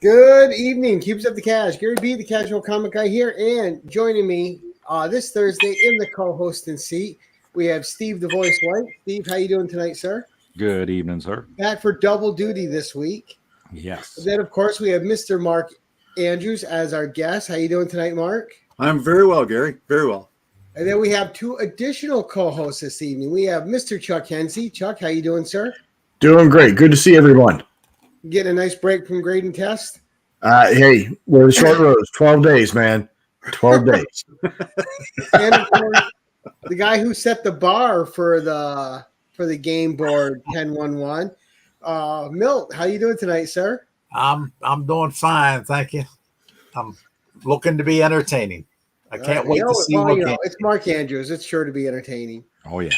Good evening. Keeps up the cash. Gary B, the casual comic guy here, and joining me this Thursday in the co-hosting seat, we have Steve the Voice White. Steve, how you doing tonight, sir? Good evening, sir. Back for double duty this week. Yes. And then, of course, we have Mr. Mark Andrews as our guest. How you doing tonight, Mark? I'm very well, Gary. Very well. And then we have two additional co-hosts this evening. We have Mr. Chuck Hensey. Chuck, how you doing, sir? Doing great. Good to see everyone. Getting a nice break from grading test? Hey, we're the short roads. 12 days, man. 12 days. And of course, the guy who set the bar for the game board 10-1-1. Milt, how you doing tonight, sir? I'm doing fine, thank you. I'm looking to be entertaining. I can't wait to see what it's Mark Andrews. It's sure to be entertaining. Oh yeah.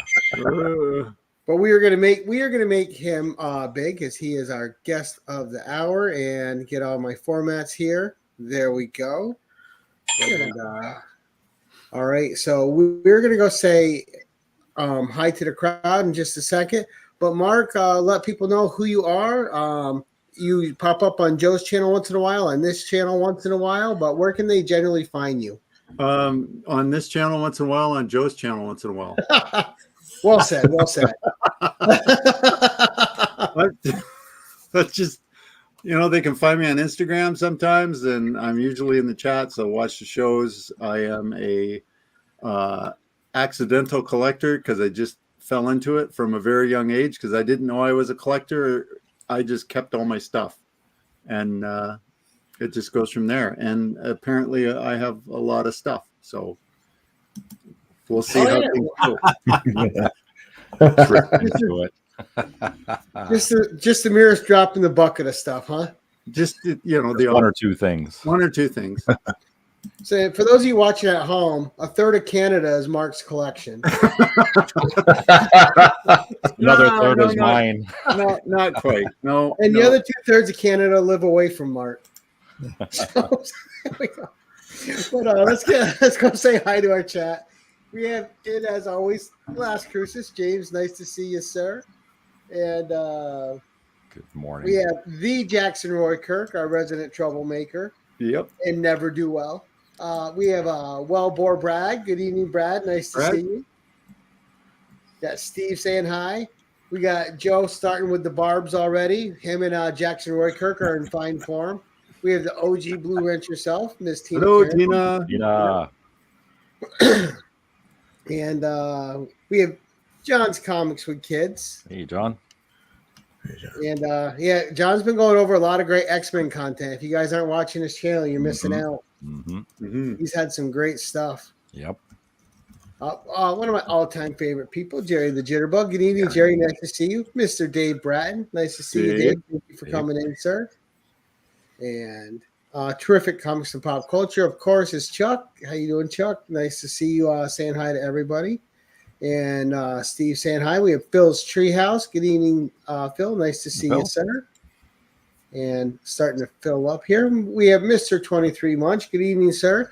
But we are gonna make him big, as he is our guest of the hour, and get all my formats here. There we go. And, all right, so we're gonna go say hi to the crowd in just a second. But Mark, let people know who you are. You pop up on Joe's channel once in a while, on this channel once in a while. But where can they generally find you? On this channel once in a while, on Joe's channel once in a while. Well said. Well said. That's just, they can find me on Instagram sometimes, and I'm usually in the chat, so watch the shows. I am a accidental collector because I just fell into it from a very young age because I didn't know I was a collector. I just kept all my stuff, and it just goes from there. And apparently I have a lot of stuff, so we'll see how things go. Just the merest drop in the bucket of stuff, huh? Just the one or two things. One or two things. So for those of you watching at home, a third of Canada is Mark's collection. Another third is mine. No, not quite. No. And the other 2/3 of Canada live away from Mark. So, but let's go say hi to our chat. We have it as always, Las Cruces. James, nice to see you, sir. And good morning. We have the Jackson Roy Kirk, our resident troublemaker. Yep. And never do well. We have Wellbore Brad. Good evening, Brad. Nice to see you. Got Steve saying hi. We got Joe starting with the barbs already. Him and Jackson Roy Kirk are in fine form. We have the OG Blue Wrench herself, Miss Tina. Hello, Karen. Tina. And we have John's Comics with Kids. Hey, John. And John's been going over a lot of great X-Men content. If you guys aren't watching his channel, you're missing out. Mm-hmm. Mm-hmm. He's had some great stuff. Yep. One of my all-time favorite people, Jerry the Jitterbug. Good evening, Jerry. Nice to see you. Mr. Dave Bratton. Nice to see you, Dave. Thank you for coming in, sir. And terrific comics and pop culture, of course, is Chuck. How you doing, Chuck? Nice to see you saying hi to everybody. And Steve saying hi. We have Phil's Treehouse. Good evening, Phil. Nice to see you, sir. And starting to fill up here. We have Mr. 23 Munch. Good evening, sir.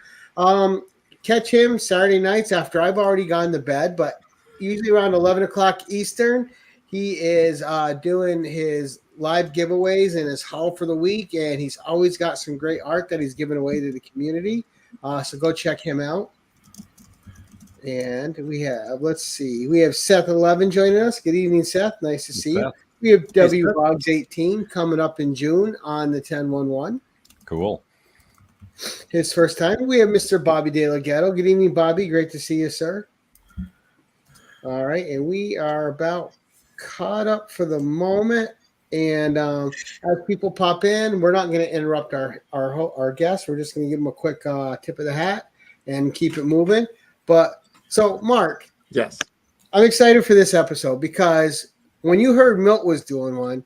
Catch him Saturday nights after I've already gone to bed, but usually around 11 o'clock Eastern, he is doing his live giveaways in his haul for the week, and he's always got some great art that he's giving away to the community. So go check him out. And we have, we have Seth 11 joining us. Good evening, Seth. Nice to see you. We have W Boggs 18 coming up in June on the 10-1-1. Cool. His first time. We have Mr. Bobby De La Ghetto. Good evening, Bobby. Great to see you, sir. All right, and we are about caught up for the moment. And as people pop in, we're not going to interrupt our guests. We're just going to give them a quick tip of the hat and keep it moving. But so, Mark. Yes. I'm excited for this episode because when you heard Milt was doing one,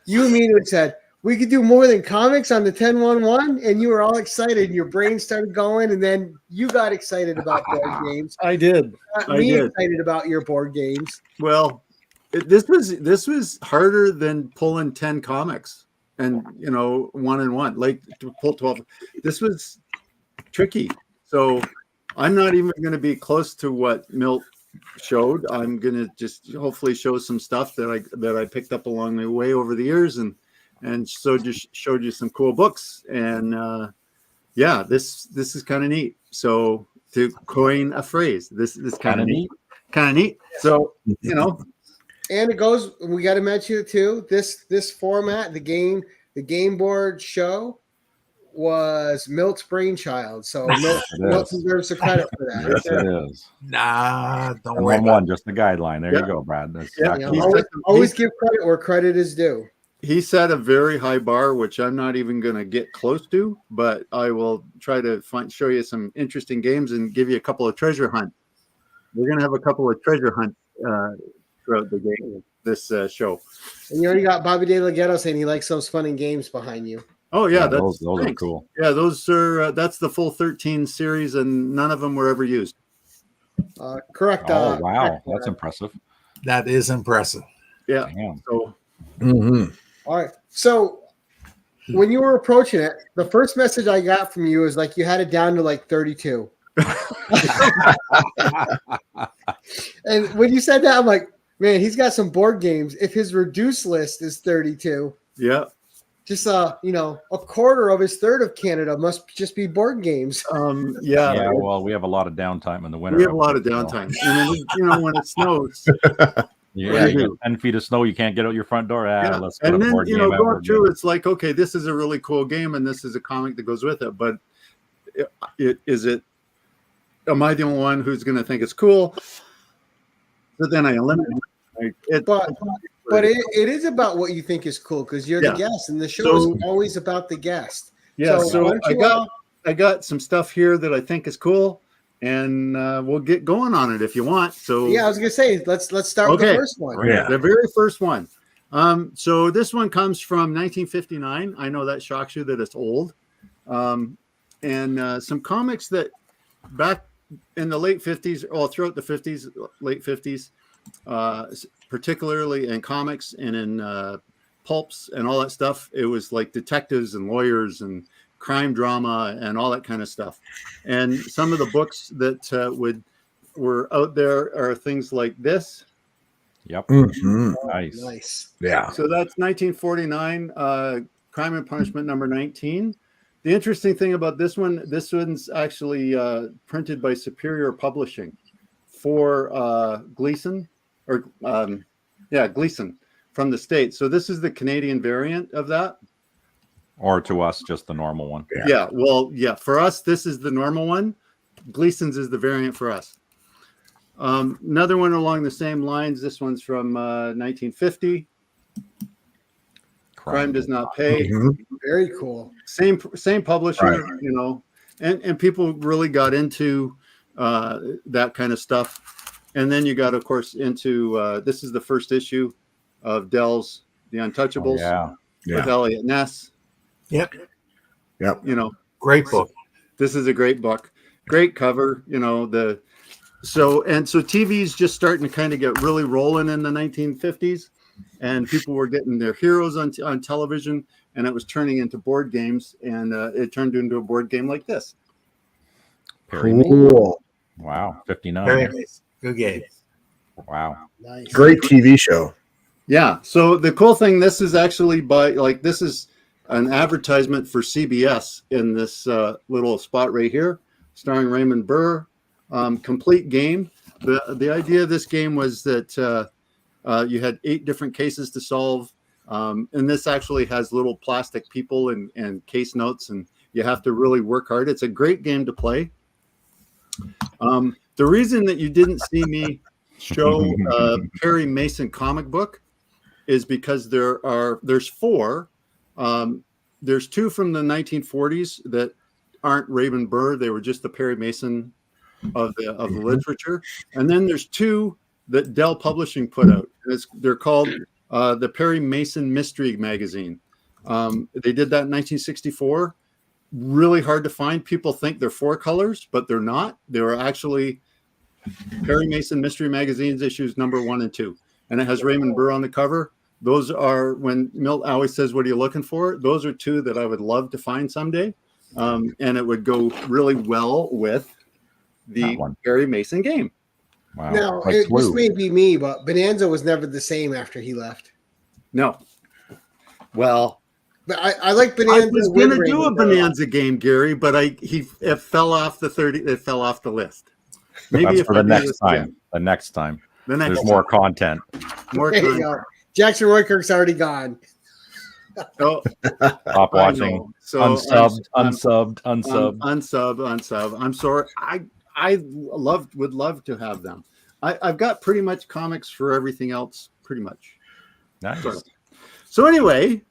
you immediately said, we could do more than comics on the 10-1-1, and you were all excited. Your brain started going, and then you got excited about board games. I did. Excited about your board games. Well, this was harder than pulling 10 comics and 1-on-1, like to pull 12. This was tricky. So I'm not even going to be close to what Milt showed. I'm going to just hopefully show some stuff that I picked up along the way over the years, and and so just showed you some cool books. And yeah, this is kind of neat. So to coin a phrase, this is kind of neat. Kind of neat. So, you know. And it goes, we got to mention it too. This format, the game board show, was Milt's brainchild. So Milt deserves the credit for that. Yes, it is. Nah, don't worry. Just the guideline. There you go, Brad. That's exactly always give credit where credit is due. He set a very high bar, which I'm not even going to get close to, but I will try to show you some interesting games and give you a couple of treasure hunts. We're going to have a couple of treasure hunts throughout the game, this show. And you already got Bobby De La Ghetto saying he likes those fun and games behind you. Oh yeah, those are cool. Yeah, those are that's the full 13 series, and none of them were ever used. Correct. Oh wow, that's impressive. That is impressive. Yeah. Damn. So. All right. So when you were approaching it, the first message I got from you is like you had it down to like 32. And when you said that, I'm like, man, he's got some board games. If his reduced list is 32, yeah, just a quarter of his third of Canada must just be board games. Yeah. Well, we have a lot of downtime in the winter. We have a lot of downtime, and then, when it snows. Yeah, you get 10 feet of snow, you can't get out your front door. Let's and then going through, it's like, okay, this is a really cool game, and this is a comic that goes with it. But am I the only one who's going to think it's cool? But then I eliminate it. But it is about what you think is cool because you're the guest, and the show is always about the guest. Yeah, so I got some stuff here that I think is cool. And we'll get going on it if you want. So yeah, I was gonna say let's start with the first one. Yeah, the very first one. So this one comes from 1959. I know that shocks you that it's old. And some comics that back in the late 50s, throughout the 50s, late 50s, particularly in comics and in pulps and all that stuff, it was like detectives and lawyers and crime drama and all that kind of stuff. And some of the books that were out there are things like this. Yep. Nice. Yeah. So that's 1949, Crime and Punishment number 19. The interesting thing about this one's actually printed by Superior Publishing for Gleason Gleason from the States. So this is the Canadian variant of that. Or to us, just the normal one. Yeah. Well, for us, this is the normal one. Gleason's is the variant for us. Another one along the same lines. This one's from 1950. Crime Does Not Pay. Very cool. Same publisher, and people really got into that kind of stuff. And then you got, of course, into this is the first issue of Dell's The Untouchables with Elliot Ness. Yep. Great book. This is a great book. Great cover. So TV's just starting to kind of get really rolling in the 1950s, and people were getting their heroes on television, and it was turning into board games, and it turned into a board game like this. Cool. Wow, 59. Very nice. Good game. Wow. Nice. Great TV show. Yeah. So the cool thing, this is actually this is an advertisement for CBS in this little spot right here, starring Raymond Burr. Complete game. The idea of this game was that you had 8 different cases to solve, and this actually has little plastic people and case notes, and you have to really work hard. It's a great game to play. The reason that you didn't see me show Perry Mason comic book is because there's 4. There's 2 from the 1940s that aren't Raymond Burr. They were just the Perry Mason of the literature. And then there's 2 that Dell Publishing put out. They're called the Perry Mason Mystery Magazine. They did that in 1964. Really hard to find. People think they're 4 colors, but they're not. They were actually Perry Mason Mystery Magazine's issues number 1 and 2. And it has Raymond Burr on the cover. Those are, when Milt always says, what are you looking for? Those are 2 that I would love to find someday. And it would go really well with the Perry Mason game. Wow. Now, this may be me, but Bonanza was never the same after he left. No. Well, But I like I Bonanza. was with going to do a Rainbow. Bonanza game, Gary, but it fell off the 30. It fell off the list. Maybe That's if for I the do next this time. again. The next time. The next There's time. more content. More There you content. go. Jackson Roykirk's already gone. Oh, Stop I watching. know. So Unsubbed, I'm unsubbed, unsubbed. unsub. I'm sorry. I would love to have them. I've got pretty much comics for everything else, pretty much. Nice. So anyway,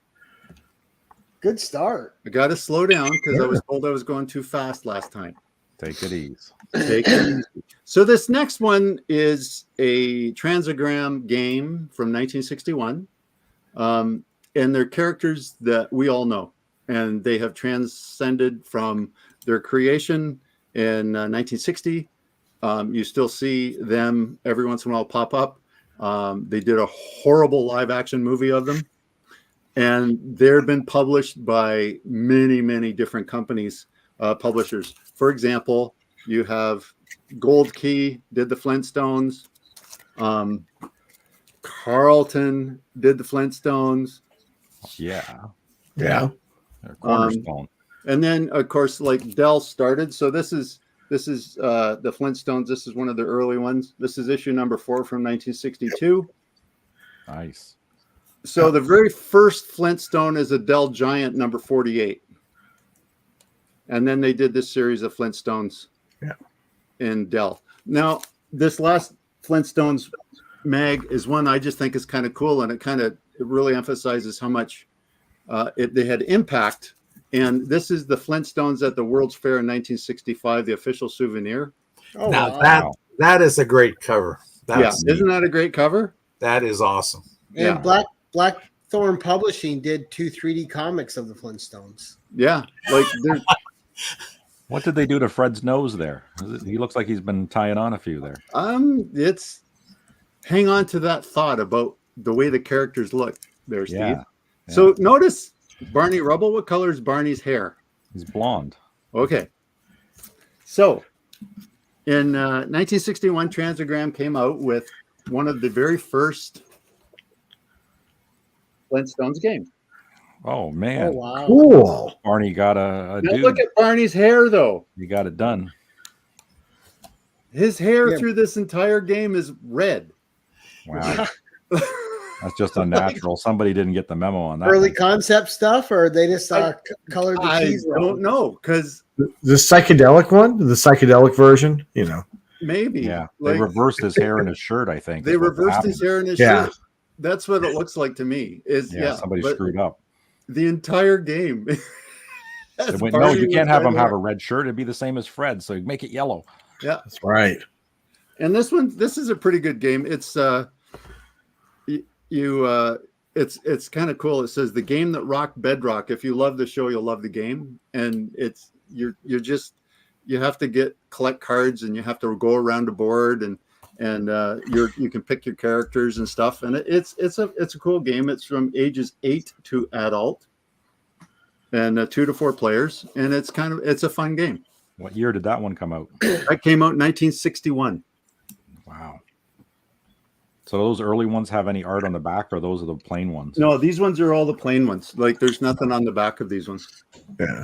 Good start. I got to slow down because I was told I was going too fast last time. Take it easy. Take it easy. So this next one is a transagram game from 1961. And they're characters that we all know. And they have transcended from their creation in 1960. You still see them every once in a while pop up. They did a horrible live action movie of them. And they've been published by many, many different companies, publishers. For example, you have Gold Key did the Flintstones. Carlton did the Flintstones. Yeah. Yeah. They're cornerstone. And then, of course, like Dell started. So this is the Flintstones. This is one of the early ones. This is issue number 4 from 1962. Nice. So the very first Flintstone is a Dell Giant number 48. And then they did this series of Flintstones in Dell. Now, this last Flintstones mag is one I just think is kind of cool, and it really emphasizes how much they had impact. And this is the Flintstones at the World's Fair in 1965, the official souvenir. Oh, Now wow. that is a great cover. That's, Isn't that a great cover? that is awesome. And Blackthorn Publishing did 2 3D comics of the Flintstones. Yeah, like there's What did they do to Fred's nose there? He looks like he's been tying on a few there. it's hang on to that thought about the way the characters look there, Steve. Yeah. So notice Barney Rubble. What color is Barney's hair? He's blonde. Okay. So in 1961, Transagram came out with one of the very first Flintstones game. Oh man. Oh, wow. Cool. Barney got a Now dude. look at Barney's hair, though. He got it done. His hair Yeah. through this entire game is red. Wow. That's just unnatural. Somebody didn't get the memo on that. Early one. concept stuff, or they just colored the I keys don't wrong? know, because The psychedelic one, the psychedelic version, you know. maybe Yeah. like, They reversed his hair in his shirt, I think. they is what reversed his happened. hair in his Yeah. shirt. That's what it looks like to me. Somebody but screwed up. the entire game. They has went, no, Barney you with can't have red him have hair. a red shirt. It'd be the same as Fred. So make it yellow. Yeah, That's right. and this is a pretty good game. It's it's kind of cool. It says the game that rocked bedrock. If you love the show, you'll love the game. And it's you have to collect cards, and you have to go around the board, and you can pick your characters and stuff. And it's a cool game. It's from ages 8 to adult, and 2 to 4 players, and it's a fun game. What year did that one come out? That came out in 1961. Wow. So those early ones have any art on the back, or those are the plain ones? No, these ones are all the plain ones. Like there's nothing on the back of these ones. Yeah.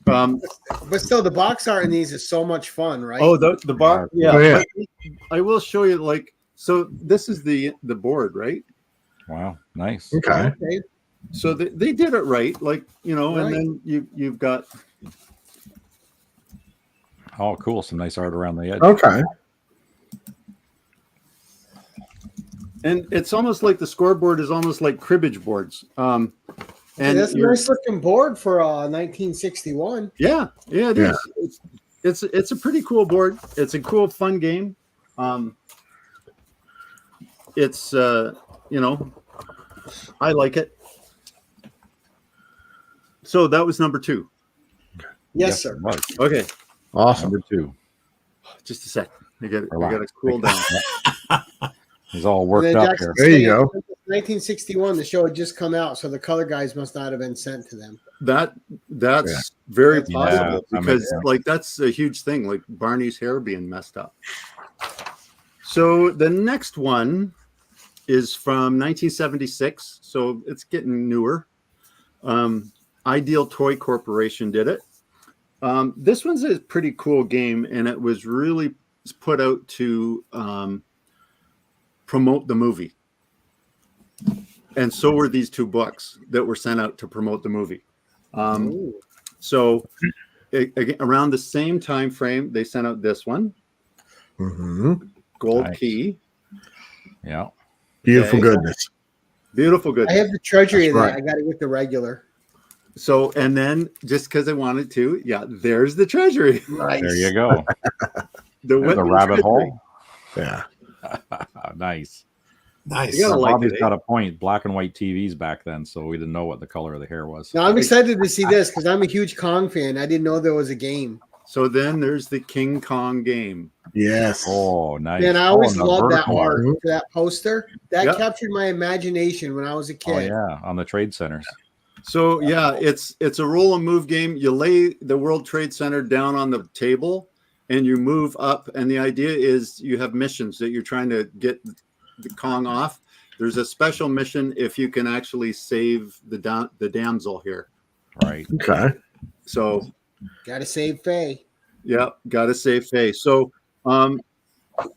But still, the box art in these is so much fun, right? Oh, the bar. Yeah. Oh, yeah. I will show you. Like, so this is the board, right? Wow. Nice. Okay. Okay. So they did it right, like Right. and then you've got Oh, cool. Some nice art around the edge. Okay. and it's almost like the scoreboard is almost like cribbage boards. And that's a you're- nice looking board for 1961. yeah, it Yeah. is. It's a pretty cool board. It's a cool, fun game. It's I like it. So that was number 2. Yes, sir. it was. Okay, Awesome. Number 2. just a sec. We got to Relax. cool down. He's all And worked then up Jackson here. There you saying, go. 1961, the show had just come out, so the color guys must not have been sent to them. That's Yeah. very That's possible that makes because sense. like that's a huge thing, like Barney's hair being messed up. So the next one is from 1976, so it's getting newer. Ideal Toy Corporation did it. This one's a pretty cool game, and it was really put out to promote the movie. And so were these two books that were sent out to promote the movie. So around the same time frame, they sent out this one. Gold Key. Yeah. Beautiful goodness. Beautiful goodness. I have the treasury of that. right. I got to get the regular. So, and then just because I wanted to, there's the treasury. Nice. There you go. The rabbit hole. Yeah. Nice. Nice. You gotta like Bobby's it, got a point. Black and white TVs back then, so we didn't know what the color of the hair was. Now I'm excited to see this because I'm a huge Kong fan. I didn't know there was a game. So then there's the King Kong game. Yes. Oh, nice. And I always and the loved that vertical art, that poster. That Yep. captured my imagination when I was a Oh kid. yeah, on the trade centers. So it's a roll and move game. You lay the World Trade Center down on the table and you move up. And the idea is you have missions that you're trying to get the Kong off. There's a special mission if you can actually save the damsel here. Right. Okay. So Got to save Faye. got to save Faye. So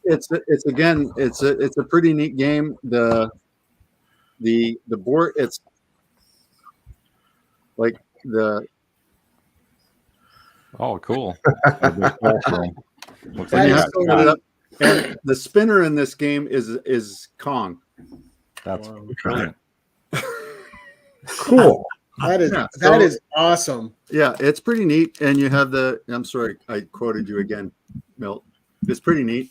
it's a pretty neat game. The board, it's like the Oh, cool. Looks That like is that. so Set it neat. up. And the spinner in this game is Kong. That's Wow. brilliant. Cool. That is Yeah, that so- is awesome. Yeah, it's pretty neat. And you have I'm sorry, I quoted you again, Milt. It's pretty neat.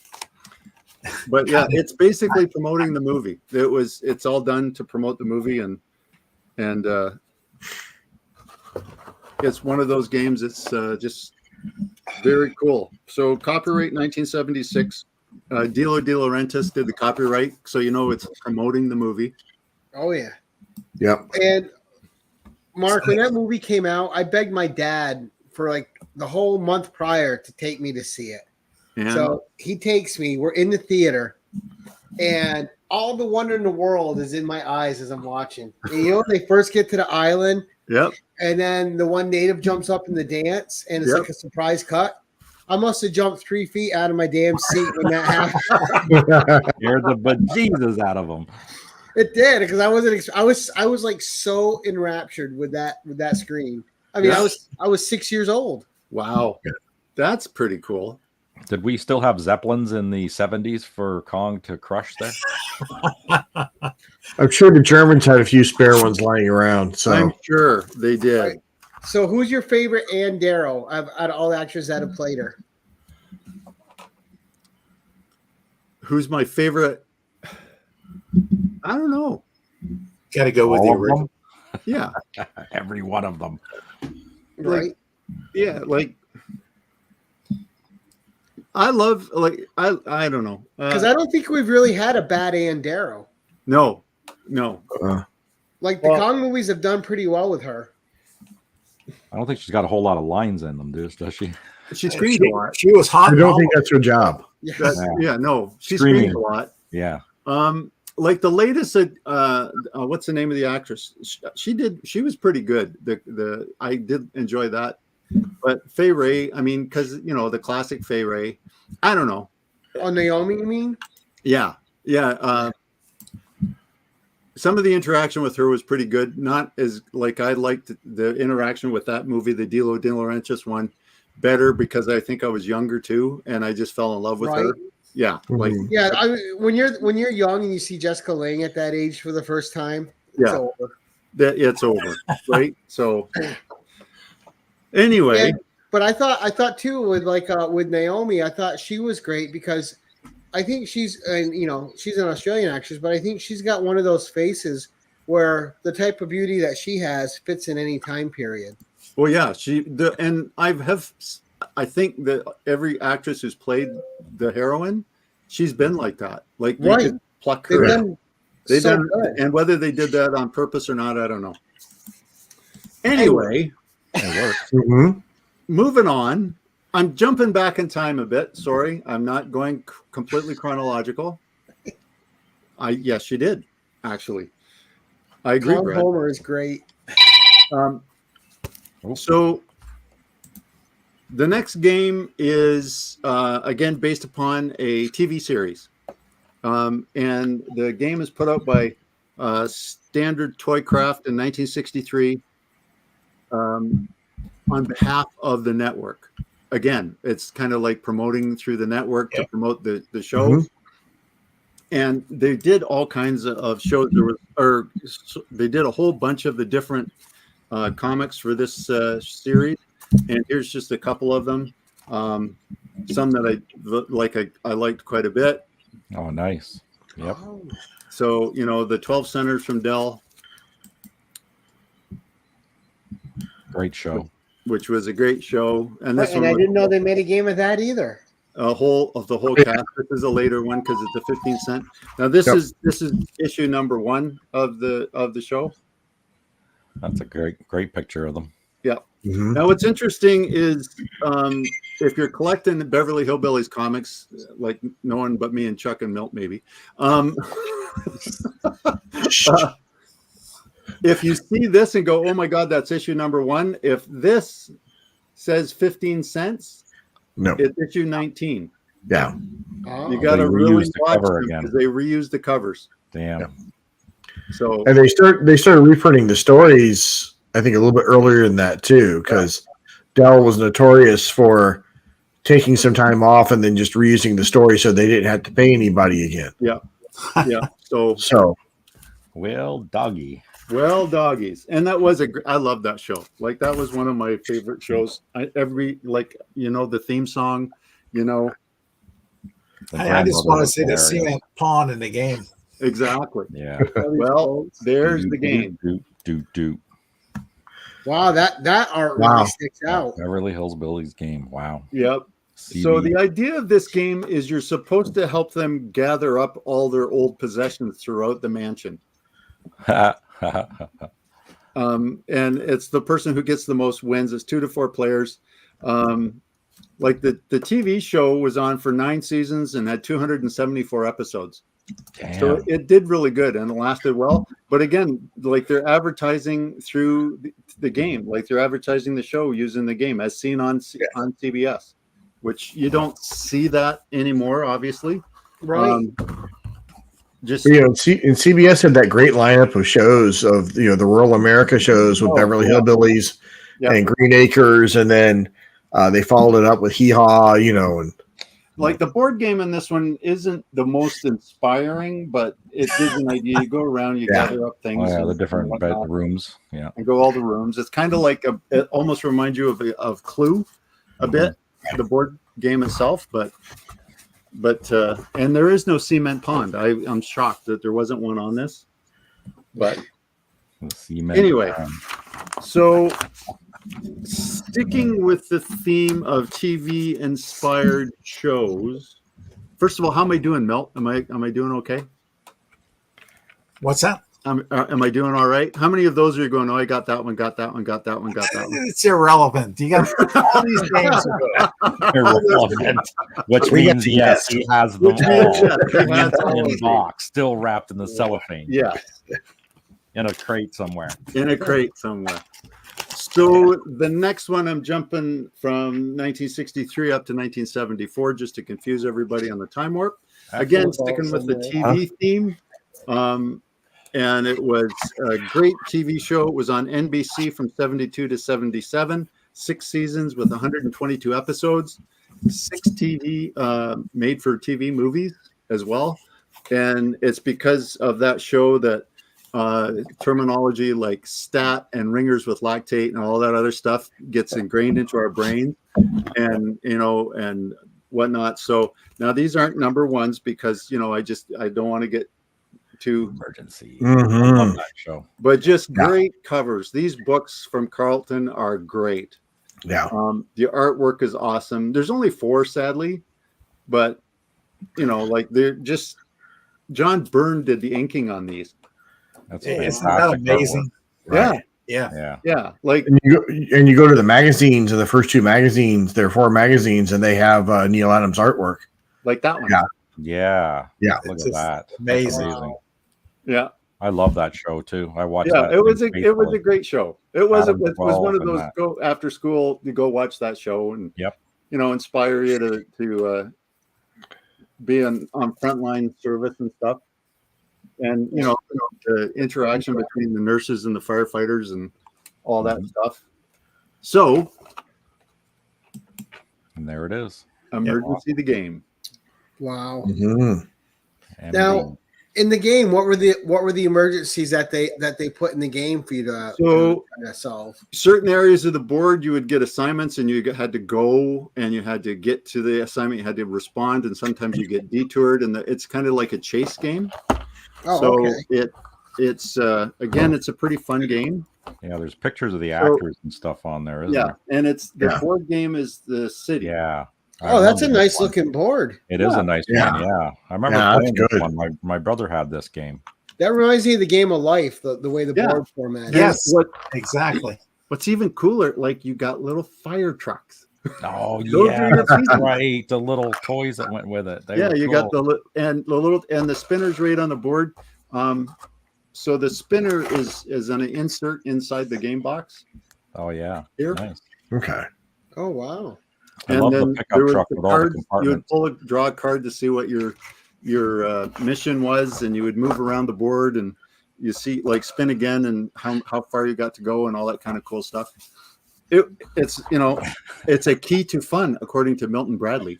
But yeah, it's basically promoting the movie. It's all done to promote the movie, and it's one of those games. It's just very cool. So copyright 1976. Dilo De Laurentiis did the copyright, so it's promoting the movie. Oh yeah. Yep. And Mark, when that movie came out, I begged my dad for like the whole month prior to take me to see it. And So he takes me. We're in the theater, and all the wonder in the world is in my eyes as I'm watching. And when they first get to the island, yep, and then the one native jumps up in the dance, and it's Yep. like a surprise cut. I must have jumped 3 feet out of my damn seat when that happened. Scared the bejesus out of them. It did because I wasn't. I was like so enraptured with that screen. I mean, Yeah. I was 6 years old. wow, that's pretty cool. Did we still have Zeppelins in the 70s for Kong to crush there? I'm sure the Germans had a few spare ones lying around. So I'm sure they did. Right. So, who's your favorite Ann Darrow out of all the actors that have played her? Who's my favorite? I don't know. Got to go with All the of original. them? Yeah, Every one of them. Right? yeah. Like I love I don't know. Because I don't think we've really had a bad Ann Darrow. No. Like the Well- Kong movies have done pretty well with her. I don't think she's got a whole lot of lines in them, does she? She And screams a lot. she was hot. I don't think that's her job. Yes. She Screaming. screams a lot. Yeah. Like the latest what's the name of the actress? She was pretty good. I did enjoy that. But Fay Ray, I mean, because the classic Fay Ray, I don't know. Oh, Naomi, you mean? Yeah. Some of the interaction with her was pretty good. Not as like I liked the interaction with that movie, the Dilo De Laurentiis one, better because I think I was younger too, and I just fell in love with her. Right. Yeah, like Mhm. Yeah. When you're young and you see Jessica Lange at that age for the first time, it's Yeah. over. that. It's over, right? So anyway, But I thought too with Naomi, I thought she was great because I think she's she's an Australian actress, but I think she's got one of those faces where the type of beauty that she has fits in any time period. well, yeah, I think that every actress who's played the heroine, she's been like that. Like you Right. could pluck They've her. done They so done, good. and whether they did that on purpose or not, I don't know. Anyway, It works. Mhm. moving on. I'm jumping back in time a bit. Sorry, I'm not going completely chronological. Yes, you did actually. I agree, Tom Brad. Homer is great. So the next game is again based upon a TV series, and the game is put out by Standard Toycraft in 1963 on behalf of the network. Again, it's kind of like promoting through the network to promote the show. Mm-hmm. And they did all kinds of shows. They did a whole bunch of the different comics for this series, and here's just a couple of them. Some that I liked quite a bit. Oh, nice. Yep. So the 12 Centers from Dell, Great show. which was a great show, and this And one I was didn't know they made a game of that either. the whole cast. This is a later one because it's a 15 cent. Now this is issue number 1 of the show. That's a great picture of them. Yeah. Mm-hmm. Now what's interesting is if you're collecting the Beverly Hillbillies comics, like no one but me and Chuck and Milt maybe, if you see this and go, oh my God, that's issue number 1. If this says 15 cents, No. it's issue 19. Yeah. Oh. You got to They really reused the watch cover them again. because they reused the covers. Damn. Yeah. So And they started reprinting the stories, I think, a little bit earlier than that too, because Dell was notorious for taking some time off and then just reusing the story so they didn't have to pay anybody again. yeah. So So Doggy. well, doggies, and that was I love that show. Like that was one of my favorite shows. The theme song. I just want to see the cement pawn in the game. Exactly. Yeah. Well, there's the game. Do. Wow, that art Wow. really sticks out. Beverly Hills Billy's game. Wow. Yep. So the idea of this game is you're supposed to help them gather up all their old possessions throughout the mansion. And it's the person who gets the most wins. It's 2 to 4 players. Like the TV show was on for 9 seasons and had 274 episodes. Damn. So it did really good and it lasted well. But again, like they're advertising through the game, like they're advertising the show using the game as seen on CBS, which you don't see that anymore, obviously. Right. and CBS had that great lineup of shows of the Rural America shows with Beverly Hillbillies and Green Acres, and then they followed it up with Hee Haw, and like the board game in this one isn't the most inspiring, but it gives an idea. You go around, you gather up things. The different rooms. Yeah. And go all the rooms. It's kind of like it almost reminds you of Clue a bit, the board game itself, but and there is no cement pond. I'm shocked that there wasn't one on this. But anyway, so sticking with the theme of TV inspired shows. First of all, how am I doing, Melt? Am I doing okay? What's that? Am I doing all right? How many of those are you going? Oh, I got that one, got that one, got that one, got that one. It's irrelevant. You got all these games are good. Irrelevant. Which means yes, he has them all. In a box, still wrapped in the cellophane. Yeah. In a crate somewhere. So the next one, I'm jumping from 1963 up to 1974, just to confuse everybody on the time warp. Again, sticking with the TV theme. And it was a great TV show. It was on NBC from 72 to 77, 6 seasons with 122 episodes, 6 made for TV movies as well. And it's because of that show that terminology like stat and ringers with lactate and all that other stuff gets ingrained into our brain and whatnot. So now these aren't number ones because, I don't want to get too emergency. Mm-hmm. I love that show. But just great covers. These books from Carlton are great. Yeah. The artwork is awesome. There's only 4, sadly, but they're just John Byrne did the inking on these. That's Isn't that amazing? Right. Yeah. Like And you go to the magazines, and the first 2 magazines, there are 4 magazines, and they have Neil Adams artwork. like that one. Yeah. Yeah. Look at that. Amazing. That's amazing. Yeah. I love that show too. I watched Yeah, that. it was a great show. It was Adam it was one 12 of those and that. go after school you go watch that show and Yep. inspire you to be on frontline service and stuff. And the interaction between the nurses and the firefighters and all that stuff. So, And there it is. Emergency the game. Wow. And Now, in the game, what were the emergencies that they put in the game for you to solve? Certain areas of the board, you would get assignments, and you had to go, and you had to get to the assignment. You had to respond, and sometimes you get detoured, and it's kind of like a chase game. Oh, So okay. it's again, it's a pretty fun game. yeah, there's pictures of the actors and stuff on there, isn't there? And it's the board game is the city. Yeah. Oh, that's a nice looking board. It is a nice one. Yeah, I remember playing this one. My brother had this game. That reminds me of the Game of Life, the way the board format. Yes, exactly. What's even cooler, like you got little fire trucks. Oh Those yeah, are your that's pieces. right. The little toys that went with it. They Yeah, were you cool. got the spinners right on the board. So the spinner is an insert inside the game box. Oh yeah, Here. nice. Okay. Oh wow. I love the pickup truck with all the You would compartments. draw a card to see what your mission was, and you would move around the board, and you see like spin again, and how far you got to go, and all that kind of cool stuff. It's a key to fun, according to Milton Bradley.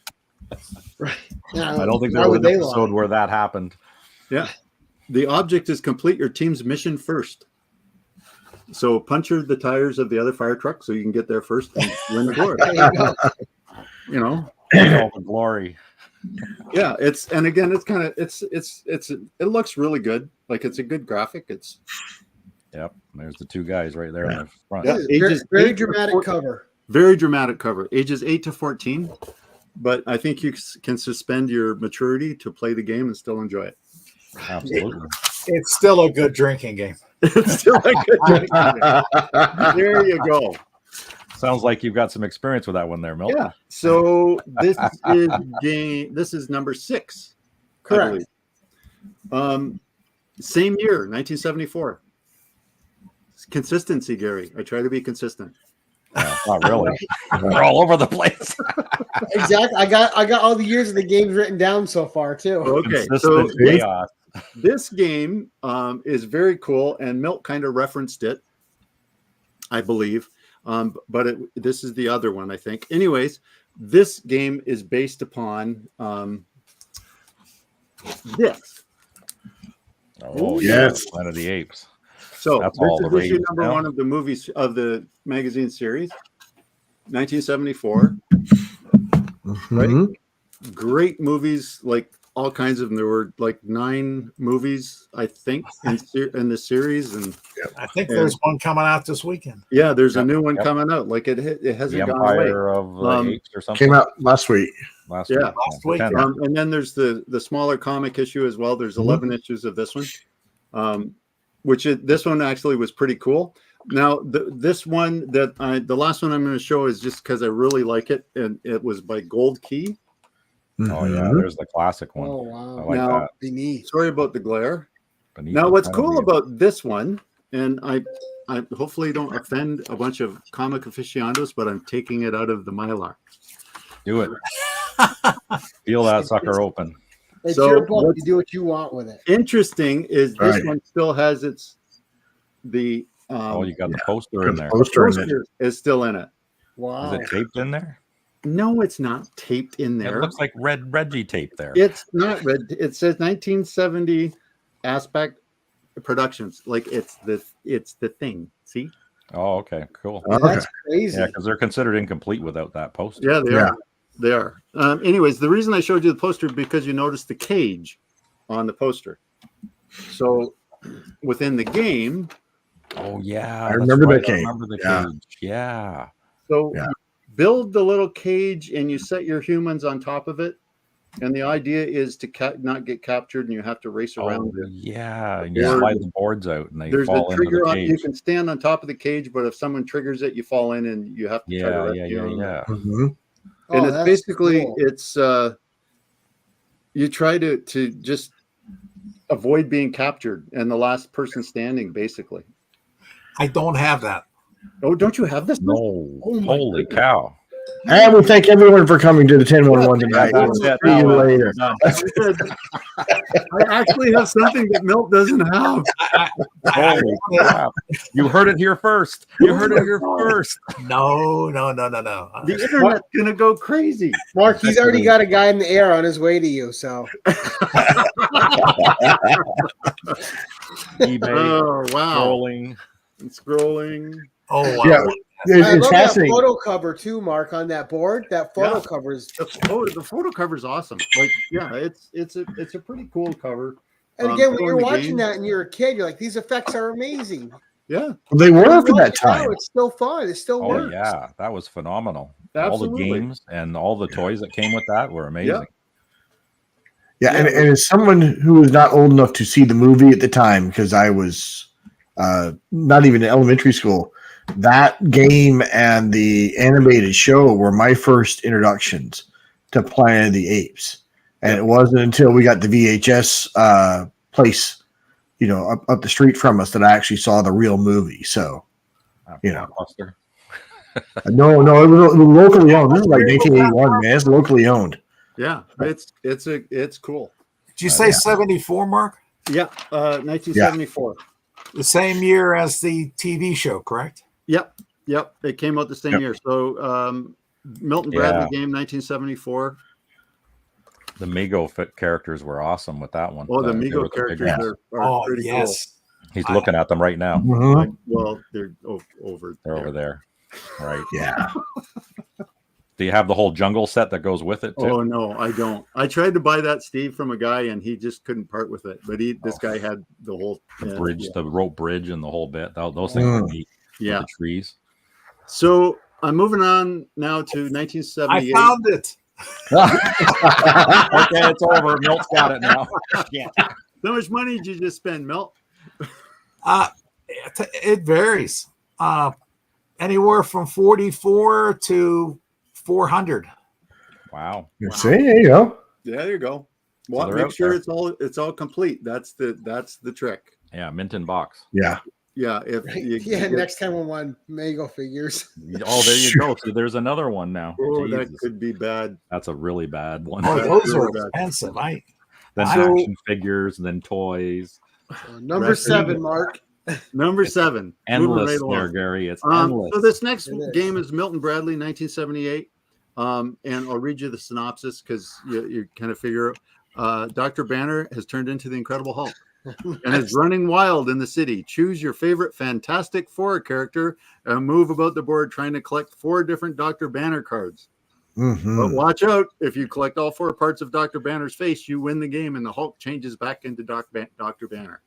Right. Now, I don't think why there was would an they episode lie? where that happened. Yeah, the object is complete your team's mission first. So puncture the tires of the other fire truck so you can get there first and win the board. There you go. All the glory. Yeah, it looks really good. Like it's a good graphic. Yep. There's the two guys right there in the front. Yeah, Very dramatic cover. Very dramatic cover. Ages 8 to 14. But I think you can suspend your maturity to play the game and still enjoy it. Absolutely. It's still a good drinking game. It's still a good drinking game. There you go. Sounds like you've got some experience with that one there, Milton. Yeah. So this is number 6. Correct. Same year, 1974. Consistency, Gary. I try to be consistent. Not really. We're all over the place. Exactly. I got all the years of the games written down so far too. Okay. So Consistent chaos. this game is very cool, and Milt kind of referenced it, I believe. But this is the other one, I think. Anyways, this game is based upon this. Oh yes. Planet of the Apes. So That's this all is the issue rage number now. 1 of the movies of the magazine series, 1974. Mhm. Great movies, like all kinds of them. There were like 9 movies, I think, in the series, and I think there's one coming out this weekend. yeah, there's a new one Yep. coming out. Like it hasn't The gone away. Empire of the Apes or something. Came out last week. last Yeah. week. Last week, 10. And then there's the smaller comic issue as well. There's 11 issues of this one, this one actually was pretty cool. Now, this one the last one I'm going to show is just because I really like it, and it was by Gold Key. Oh yeah, Mhm. there's the classic one. Oh wow. I like Now- that. Beneath. Sorry about the glare. Beneath Now, the what's Planet of cool the Apes. about this one, and I hopefully don't offend a bunch of comic aficionados, but I'm taking it out of the Mylar. Do it. Peel that sucker open. It's So your book. what's- You do what you want with it. Interesting is this Right. one still has Oh, you got the poster in there. Poster in it. poster is still in it. Wow. Is it taped in there? No, it's not taped in It there. looks like red Reggie tape there. It's not red. It says 1970 Aspect Productions. Like it's the thing. See? Oh, okay, cool. That's crazy. Yeah, because they're considered incomplete without that poster. Yeah, they Yeah. are. They are. Anyways, the reason I showed you the poster because you noticed the cage on the poster. So within the game, Oh yeah, I that's remember right. that game. I remember the Yeah. cage. Yeah. so Yeah. you build the little cage and you set your humans on top of it. And the idea is to not get captured, and you have to race around Oh it. yeah. And you Yeah. slide the boards out and they There's fall a into trigger the on. You cage. can stand on top of the cage, but if someone triggers it, you fall in, and you have to try to Yeah, rescue them. yeah. Mhm. Oh, And it's that's basically cool. you try to just avoid being captured and the last person standing, basically. I don't have that. Oh, don't you have this? No, Oh my holy goodness. cow! And we thank everyone for coming to the 1011 tonight. That's We'll it. see you later. I actually have something that Milt doesn't have. Holy crap! You heard it here first. You heard it here first. No. The internet's gonna go crazy. Mark, he's already got a guy in the air on his way to you. So eBay. Oh wow! Scrolling. Scrolling. Oh wow. Yeah, I it's love that fascinating. photo cover too, Mark, on that board. That photo cover is. The photo cover is awesome. Like, yeah, it's a pretty cool cover. And again, when showing you're the watching game. that and you're a kid, you're like, these effects are amazing. Yeah, They were And for watch that it now, time. it's still fun. It still Oh works. yeah, that was phenomenal. absolutely. All the games and all the toys that came with that were amazing. Yeah, and as someone who was not old enough to see the movie at the time, because I was not even in elementary school, that game and the animated show were my first introductions to Planet of the Apes. And it wasn't until we got the VHS place, up the street from us that I actually saw the real movie. So, Blockbuster. no, it was locally owned. This is like 1981, man. It's locally owned. Yeah, it's cool. Did you say 74, Mark? Yeah, 1974. The same year as the TV show, correct? Yep. It came out the same year. So Milton Bradley game, 1974. The Mego fit characters were awesome with that one. Oh, the They were Mego characters figures. are pretty cool. yes. He's looking at them right now. Mhm. Well, they're over. They're over there. Right. Yeah. Do you have the whole jungle set that goes with it too? Oh no, I don't. I tried to buy that, Steve, from a guy, and he just couldn't part with it. But this guy had the whole Bridge, the rope bridge, and the whole bit. Those things were neat. Yeah. The trees. So I'm moving on now to I 1978. found it. Okay, it's over. Milt's got it now. Yeah. How much money did you just spend, Milt? It varies. Anywhere from 44 to 400. Wow. See, there you go. Yeah, there you go. Well, they're make out sure there. it's all complete. That's the trick. Yeah, mint in box. Yeah. Yeah, if you get- Next time we want Mego figures. Oh, there you go. So there's another one now. Oh, that Jesus. could be bad. That's a really bad one. Oh, That's those are really bad. expensive. Then So- action figures, then toys. So number Right. 7, Mark. Number 7. Moving Endless right there, along. Gary. It's endless. So this next It is. game is Milton Bradley, 1978. And I'll read you the synopsis because you kind of figure Dr. Banner has turned into the Incredible Hulk and is running wild in the city. Choose your favorite Fantastic Four character and move about the board trying to collect 4 different Dr. Banner cards. Mhm. But watch out. If you collect all 4 parts of Dr. Banner's face, you win the game and the Hulk changes back into Dr. Banner.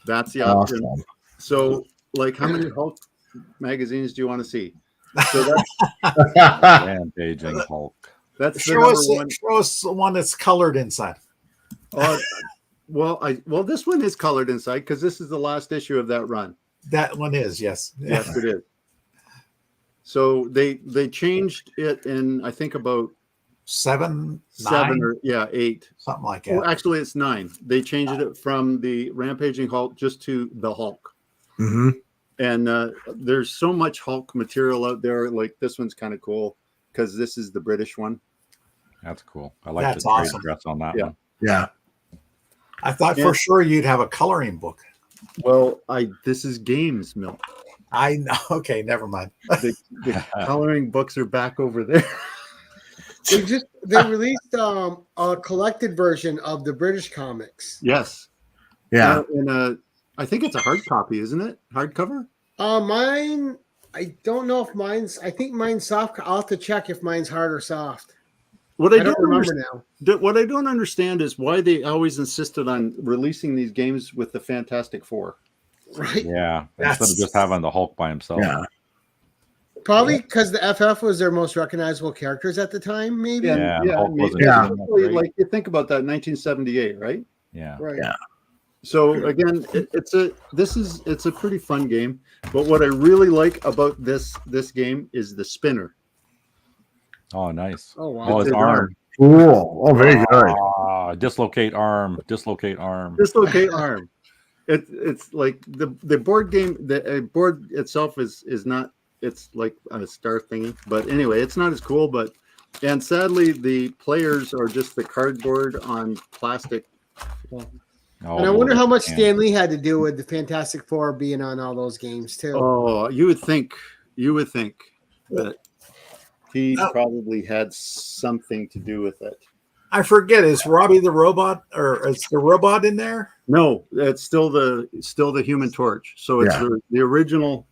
That's the option. Awesome. So, like, how many Hulk magazines do you want to see? So that's Rampaging Hulk. the Show number us, one. show us the one that's colored inside. Well, this one is colored inside because this is the last issue of that run. That one is, yes. Yes, it is. So they changed it in I think about 7, 7 9, or 8. something like Well, that. actually, it's 9. They changed it from the Rampaging Hulk just to the Hulk. Mhm. And there's so much Hulk material out there. Like this one's kind of cool because this is the British one. That's cool. I like That's the trade awesome. dress on that Yeah. one. Yeah. I thought Yeah. for sure you'd have a coloring book. Well, this is games, Milt. I know. Okay, never mind. The coloring books are back over there. They released a collected version of the British comics. Yes. Yeah. I think it's a hard copy, isn't it? Hardcover? Mine, I don't know if mine's. I think mine's soft. I'll have to check if mine's hard or soft. What I don't remember now. What I don't understand is why they always insisted on releasing these games with the Fantastic Four. Right? Yeah. That's- Instead of just having the Hulk by himself. Yeah. Probably because the FF was their most recognizable characters at the time. Maybe. Yeah, Yeah, Hulk I mean, wasn't yeah. doing that great. Like you think about that, 1978, right? Yeah. Right. Yeah. So again, it's a pretty fun game. But what I really like about this game is the spinner. Oh, nice. Oh wow. Oh, his his arm. arm. Cool. Oh, very good. Ah, Dislocate arm. Dislocate arm. Dislocate arm. It's like the board game. The board itself is not. It's like a star thingy. But anyway, it's not as cool. And sadly, the players are just the cardboard on plastic. And I wonder how much Stan Lee had to do with the Fantastic Four being on all those games too. Oh, you would think that he probably had something to do with it. I forget. Is Robbie the robot, or is the robot in there? No, it's still the Human Torch. So it's the original.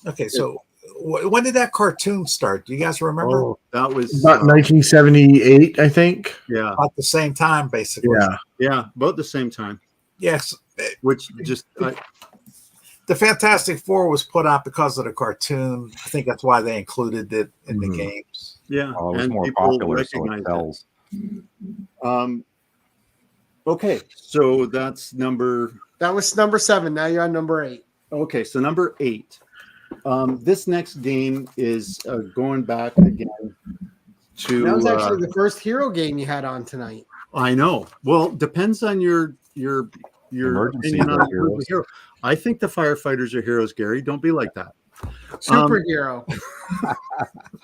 Okay, so when did that cartoon start? Do you guys remember? Oh, that was about 1978, I think. Yeah, about the same time, basically. Yeah, about the same time. Yes, which just the Fantastic Four was put out because of the cartoon. I think that's why they included it in the games. Yeah, it was more popular, so it sells. Okay, so that's number. That was number 7. Now you're on number 8. Okay, so number 8. This next game is going back again to. That was actually the first hero game you had on tonight. I know. Well, depends on your opinion on the hero. I think the firefighters are heroes, Gary. Don't be like that. Superhero.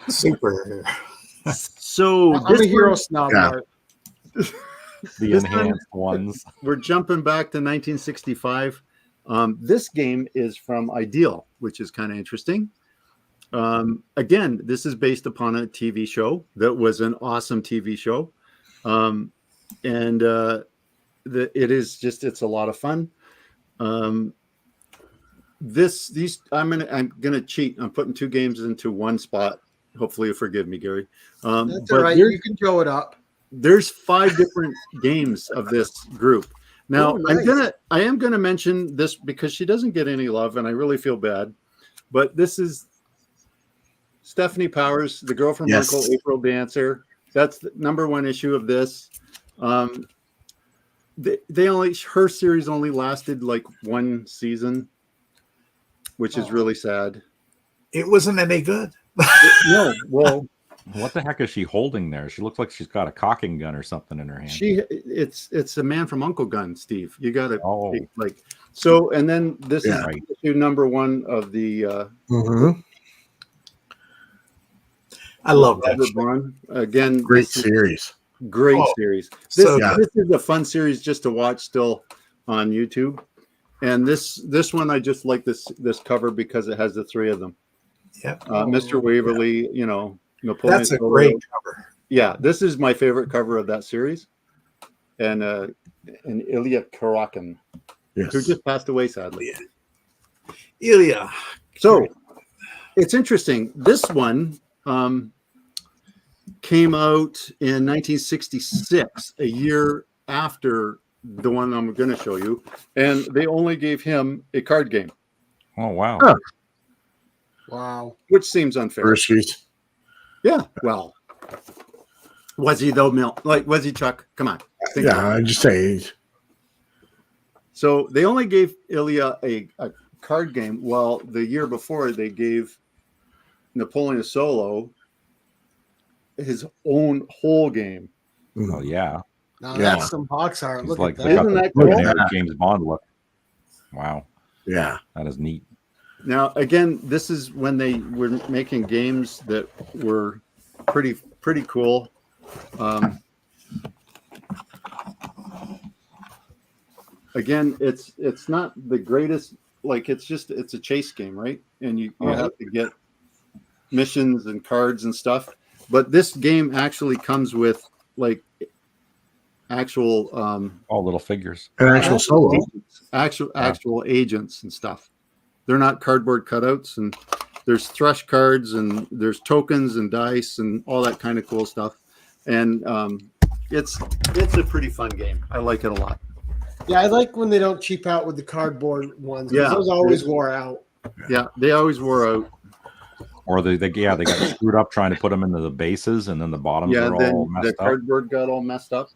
Superhero. So I'm a hero snob. The enhanced ones. We're jumping back to 1965. This game is from Ideal, which is kind of interesting. Again, this is based upon a TV show that was an awesome TV show. It's a lot of fun. I'm gonna cheat. I'm putting 2 games into one spot. Hopefully you forgive me, Gary. That's all right. You can throw it up. There's 5 different games of this group. Now, nice. I am gonna mention this because she doesn't get any love, and I really feel bad. But this is Stephanie Powers, the girl from Uncle, April Dancer. That's the number 1 issue of this. Her series only lasted like 1 season, which is really sad. It wasn't any good. No, well, what the heck is she holding there? She looks like she's got a cocking gun or something in her hand. It's a Man from Uncle gun, Steve. You got to so. And then this is issue number 1 of the. I love that run again. Great series. Great series. This is a fun series just to watch still on YouTube. And this one, I just like this cover because it has the 3 of them. Yeah. Mr. Waverly, Napoleon. That's a great cover. Yeah, this is my favorite cover of that series. And Ilya Karakin, who just passed away sadly. Ilya. So it's interesting. This one came out in 1966, a year after the one I'm going to show you, and they only gave him a card game. Oh wow! Huh. Wow, which seems unfair. Hershey's. Yeah, well, was he though? Was he, Chuck? Come on. I'm just saying. So they only gave Ilya a card game, while the year before they gave Napoleon Solo his own whole game. Oh yeah. Now that's some box art. Look like at that. Isn't that cool? James Bond look. Wow. Yeah. That is neat. Now again, this is when they were making games that were pretty cool. Again, it's not the greatest. Like it's a chase game, right? And you have to get missions and cards and stuff. But this game actually comes with like actual all little figures, actual solo, actual agents and stuff. They're not cardboard cutouts, and there's thrush cards and there's tokens and dice and all that kind of cool stuff. And it's a pretty fun game. I like it a lot. Yeah, I like when they don't cheap out with the cardboard ones. Yeah, those always wore out. Yeah, they always wore out. Or they got screwed up trying to put them into the bases, and then the bottoms are all messed up. The cardboard got all messed up.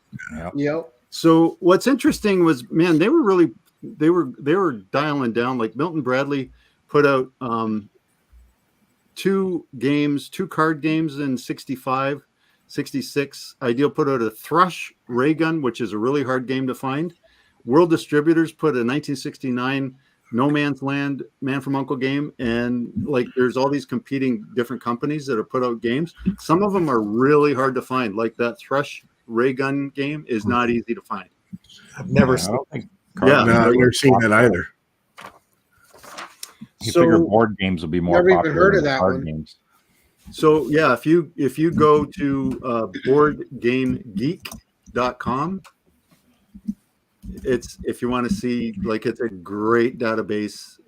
Yep. So what's interesting was, man, they were dialing down. Like Milton Bradley put out 2 card games in '65, 66. Ideal put out a Thrush ray gun, which is a really hard game to find. World Distributors put a 1969 No Man's Land Man from Uncle game, and like there's all these competing different companies that have put out games. Some of them are really hard to find. Like that Thrush ray gun game is not easy to find. I've never seen. No, I've never seen that either. You figure board games would be more Never even popular heard of than that card one. games. So yeah, if you go to boardgamegeek.com, it's if you want to see, like, it's a great database.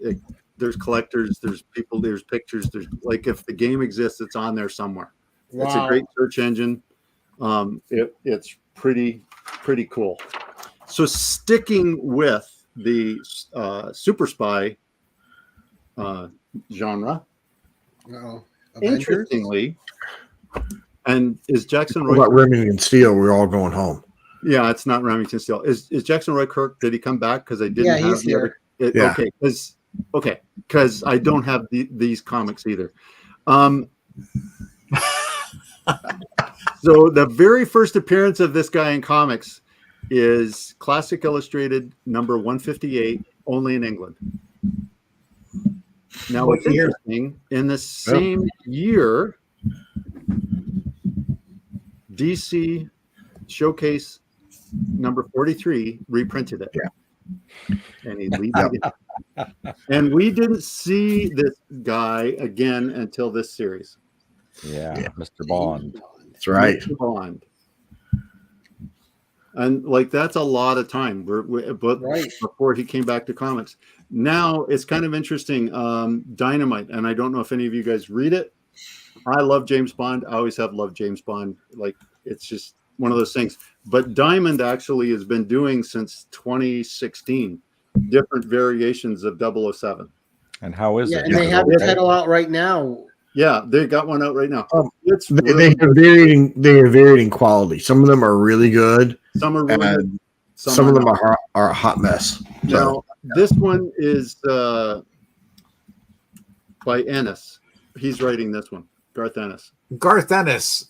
There's collectors, there's people, there's pictures, there's like if the game exists, it's on there somewhere. Wow. It's a great search engine. It's pretty cool. So sticking with the Super Spy genre, Uh-oh. interestingly, and is Jackson What Roy? about Remington Steel? We're all going home. Yeah, it's not Remington Steel. Is Jackson Roy Kirk? Did he come back? Because I didn't. Yeah, have he's the here. Yeah. Okay, because I don't have these comics either. So the very first appearance of this guy in comics is Classic Illustrated number 158, only in England. Now, what's interesting, in the same year, DC Showcase number 43 reprinted it. Yeah. And he leaves it again. And we didn't see this guy again until this series. Yeah, Mr. Bond. That's right. Mr. Bond. And like that's a lot of time. But Right. before he came back to comics. Now it's kind of interesting. Dynamite, and I don't know if any of you guys read it. I love James Bond. I always have loved James Bond. Like it's just one of those things. But Diamond actually has been doing since 2016 different variations of 007. And how is Yeah, it? and they have the title out right now. Yeah, they got one out right now. It's They have varying quality. Some of them are really good. some are really good. And some of them are a hot mess. Now, this one is by Ennis. He's writing this one, Garth Ennis. Garth Ennis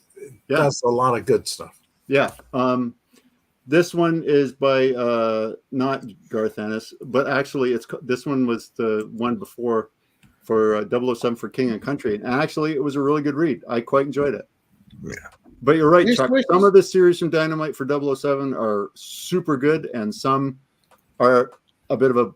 Yeah. does a lot of good stuff. Yeah. This one is by not Garth Ennis, but actually this one was the one before for 007 for King and Country. And actually, it was a really good read. I quite enjoyed it. Yeah. But you're right, Here's Chuck. wishes. Some of the series from Dynamite for 007 are super good, and some are a bit of a,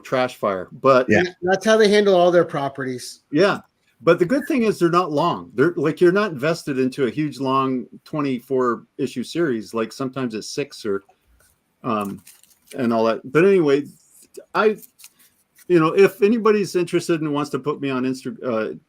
trash fire. But Yeah. That's how they handle all their properties. yeah. But the good thing is they're not long. They're like you're not invested into a huge long 24 issue series. Like sometimes it's 6 or and all that. But anyway, if anybody's interested and wants to put me on Instagram,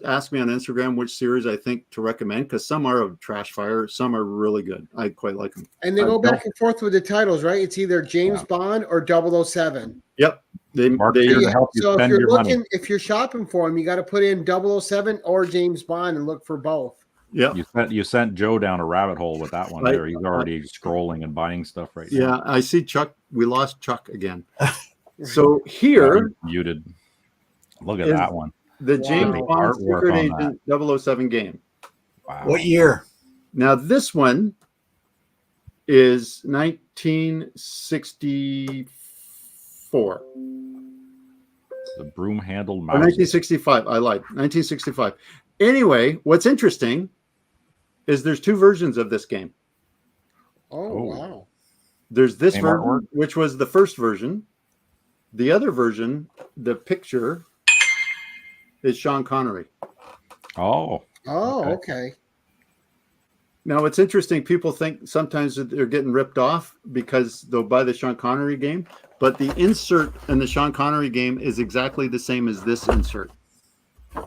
ask me on Instagram which series I think to recommend, because some are a trash fire, some are really good. I quite like them. And they go back and forth with the titles, right? It's either James Bond or 007. Yep. Mark's here to help you So if spend you're your money. if you're shopping for them, you got to put in 007 or James Bond and look for both. Yeah. You sent Joe down a rabbit hole with that one there. He's already scrolling and buying stuff right now. Yeah, I see Chuck. We lost Chuck again. So here, Muted. Look at is that one. the James Wow. Bond Artwork Secret on Agent 007 game. Wow. What year? Now this one is 1964 or The broom handled mouse. 1965. I lied. 1965. Anyway, what's interesting is there's 2 versions of this game. Oh, wow. There's this Same version, artwork? which was the first version. The other version, the picture, is Sean Connery. Oh. Oh, okay. Now, it's interesting. People think sometimes that they're getting ripped off because they'll buy the Sean Connery game, but the insert in the Sean Connery game is exactly the same as this insert.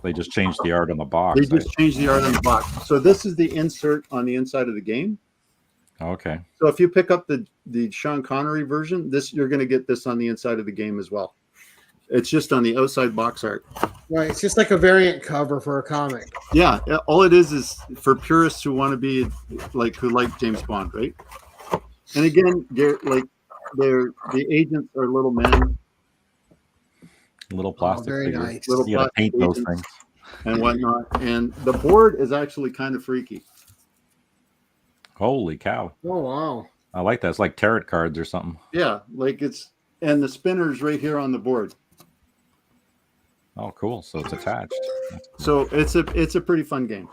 They just changed the art on the box. They just changed the art on the box. So this is the insert on the inside of the game. Okay. So if you pick up the Sean Connery version, you're going to get this on the inside of the game as well. It's just on the outside box art. Right. It's just like a variant cover for a comic. Yeah, all it is for purists who want to be who like James Bond, right? And again, the agents are little men. Little plastic very figures. nice. Little You gotta plastic paint those agents. things. and whatnot. And the board is actually kind of freaky. Holy cow! Oh wow! I like that. It's like tarot cards or something. Yeah, like and the spinner's right here on the board. Oh, cool! So it's attached. So it's a pretty fun game.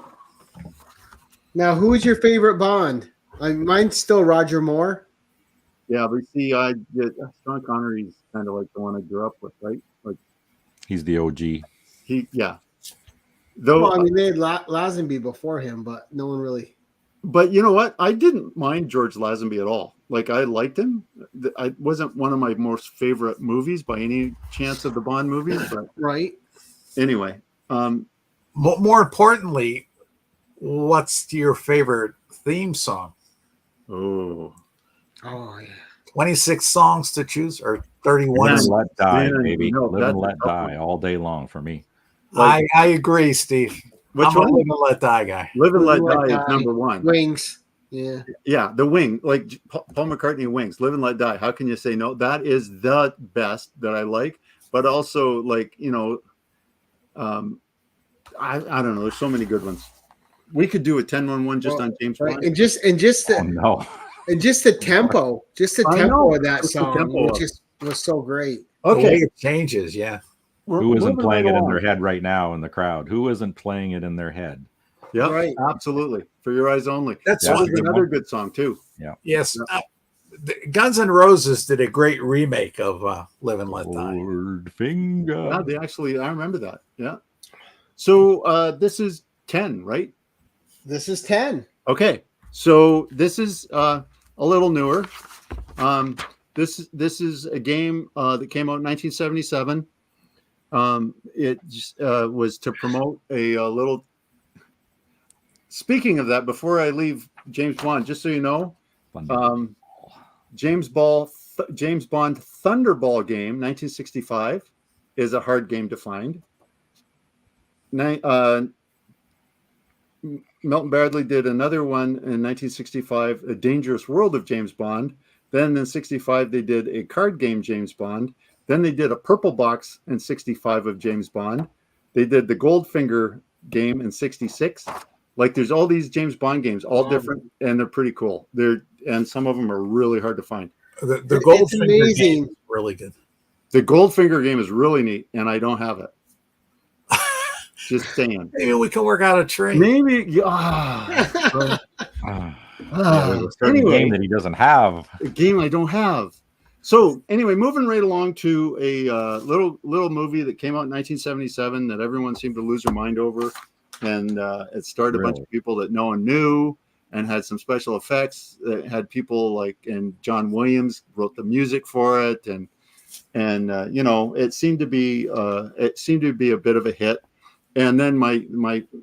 Now, who is your favorite Bond? Mine's still Roger Moore. Yeah, but see, Sean Connery's kind of like the one I grew up with, right? Like he's the OG. Though, well, I mean, they had Lazenby before him, but no one really. But you know what? I didn't mind George Lazenby at all. Like, I liked him. I wasn't one of my most favorite movies by any chance of the Bond movies, but Right. Anyway, more importantly, what's your favorite theme song? Oh yeah. 26 songs to choose, or 31? Live and let die, baby. No, Live and let die all day long for me. I agree, Steve. Which I'm one? a live and let die guy. Live and Let Die is number one. Wings. Yeah. Yeah, the Wing, like Paul McCartney Wings, Live and Let Die. How can you say no? That is the best that I like. But also, like, you know, I don't know. There's so many good ones. We could do a 10-1-1 just on James Bond. Right. And just the no. And just the tempo, of that song, which was so great. Okay, the way it changes, yeah. Who isn't playing it in their head right now in the crowd? Who isn't playing it in their head? Yeah, right. Absolutely. For Your Eyes Only. That's another good song too. Yeah. Yes. Guns N' Roses did a great remake of Live and Let Die. Finger. Yeah, they actually, I remember that. Yeah. So this is 10, right? This is 10. Okay. So this is a little newer. This is a game that came out in 1977. It was to promote a little. Speaking of that, before I leave James Bond, just so you know, James Bond Thunderball game 1965 is a hard game to find. Milton Bradley did another one in 1965, A Dangerous World of James Bond. Then in 65, they did a card game James Bond. Then they did a purple box in 65 of James Bond. They did the Goldfinger game in 66. Like, there's all these James Bond games, all different, and they're pretty cool. And some of them are really hard to find. The Goldfinger game is really good. The Goldfinger game is really neat, and I don't have it. Just saying. Maybe we can work out a trade. Maybe. There's a certain game that he doesn't have. A game I don't have. So anyway, moving right along to a little movie that came out in 1977 that everyone seemed to lose their mind over, and it starred a bunch of people that no one knew, and had some special effects. That had people like, and John Williams wrote the music for it, and you know, it seemed to be a bit of a hit. And then my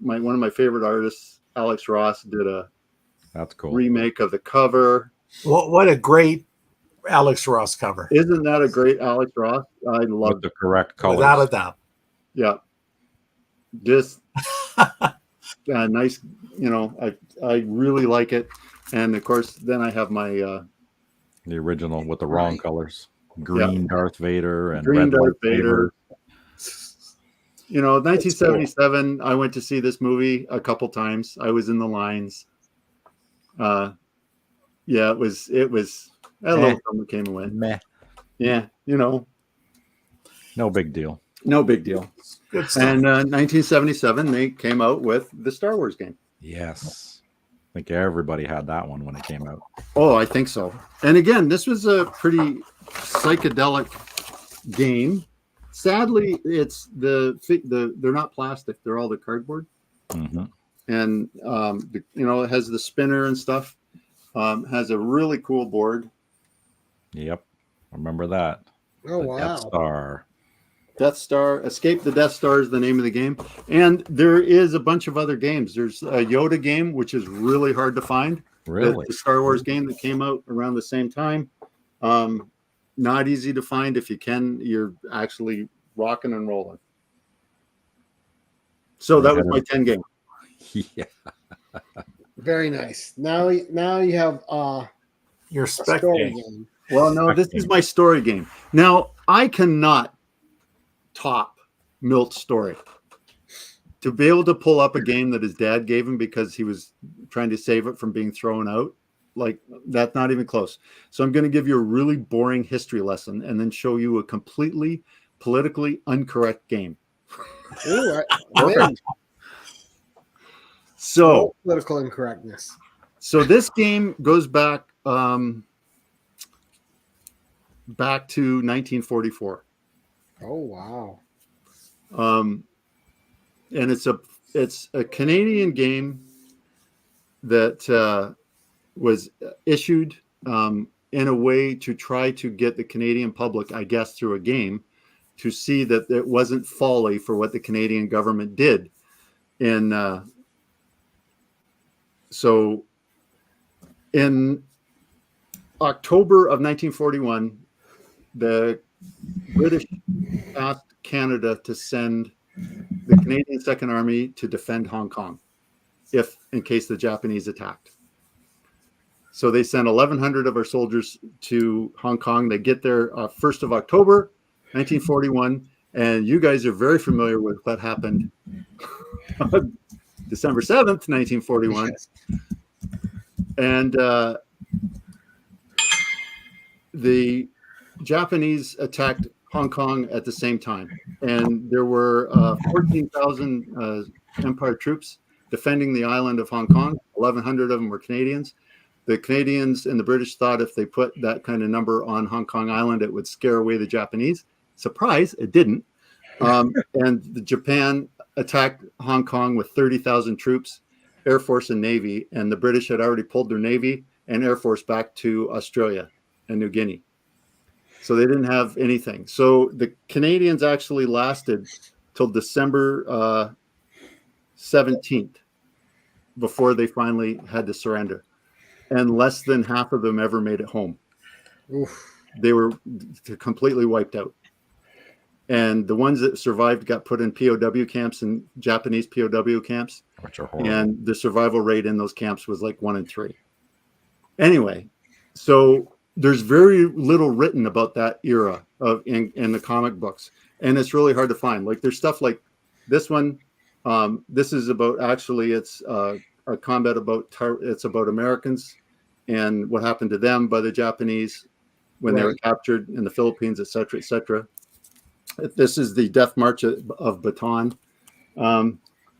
one of my favorite artists, Alex Ross, did a remake of the cover. What a great Alex Ross cover! Isn't that a great Alex Ross? I love the correct colors, without a doubt. Yeah, just nice. You know, I really like it. And of course, then I have my the original with the wrong colors: green Darth Vader and green red Darth Vader. You know, 1977, I went to see this movie a couple times. I was in the lines. Yeah, it was a little something came away. Meh. Yeah, you know. No big deal. No big deal. Good stuff. And 1977, they came out with the Star Wars game. Yes. I think everybody had that one when it came out. Oh, I think so. And again, this was a pretty psychedelic game. Sadly, it's they're not plastic; they're all the cardboard, and you know, it has the spinner and stuff. Has a really cool board. Yep, remember that. Oh, wow! Death Star, Escape the Death Star is the name of the game, and there is a bunch of other games. There's a Yoda game, which is really hard to find. Really, the Star Wars game that came out around the same time. Not easy to find. If you can, you're actually rocking and rolling. So that was my 10 game. Yeah. Very nice. Now you have your spec game. Well, no, this is my story game. Now, I cannot top Milt's story. to be able to pull up a game that his dad gave him because he was trying to save it from being thrown out, like that's not even close. So I'm going to give you a really boring history lesson and then show you a completely politically incorrect game. Ooh, So political incorrectness. So this game goes back to 1944. Oh wow! And it's a Canadian game that was issued in a way to try to get the Canadian public, I guess, through a game to see that it wasn't folly for what the Canadian government did. So in October of 1941, the British asked Canada to send the Canadian Second Army to defend Hong Kong in case the Japanese attacked. So they sent 1,100 of our soldiers to Hong Kong. They get there 1st of October, 1941. And you guys are very familiar with what happened December 7th, 1941. And the Japanese attacked Hong Kong at the same time. And there were 14,000 Empire troops defending the island of Hong Kong. 1,100 of them were Canadians. The Canadians and the British thought if they put that kind of number on Hong Kong Island, it would scare away the Japanese. Surprise, it didn't. And Japan attacked Hong Kong with 30,000 troops, Air Force and Navy, and the British had already pulled their Navy and Air Force back to Australia and New Guinea. So they didn't have anything. So the Canadians actually lasted till December 17th before they finally had to surrender. And less than half of them ever made it home. Oof. They were completely wiped out. And the ones that survived got put in POW camps and Japanese POW camps. Which are horrible. And the survival rate in those camps was like 1 in 3. Anyway, so there's very little written about that era in the comic books. And it's really hard to find. Like there's stuff like this one. This is about, actually, it's a combat it's about Americans and what happened to them by the Japanese when they were captured in the Philippines, et cetera, et cetera. This is the Death March of Bataan.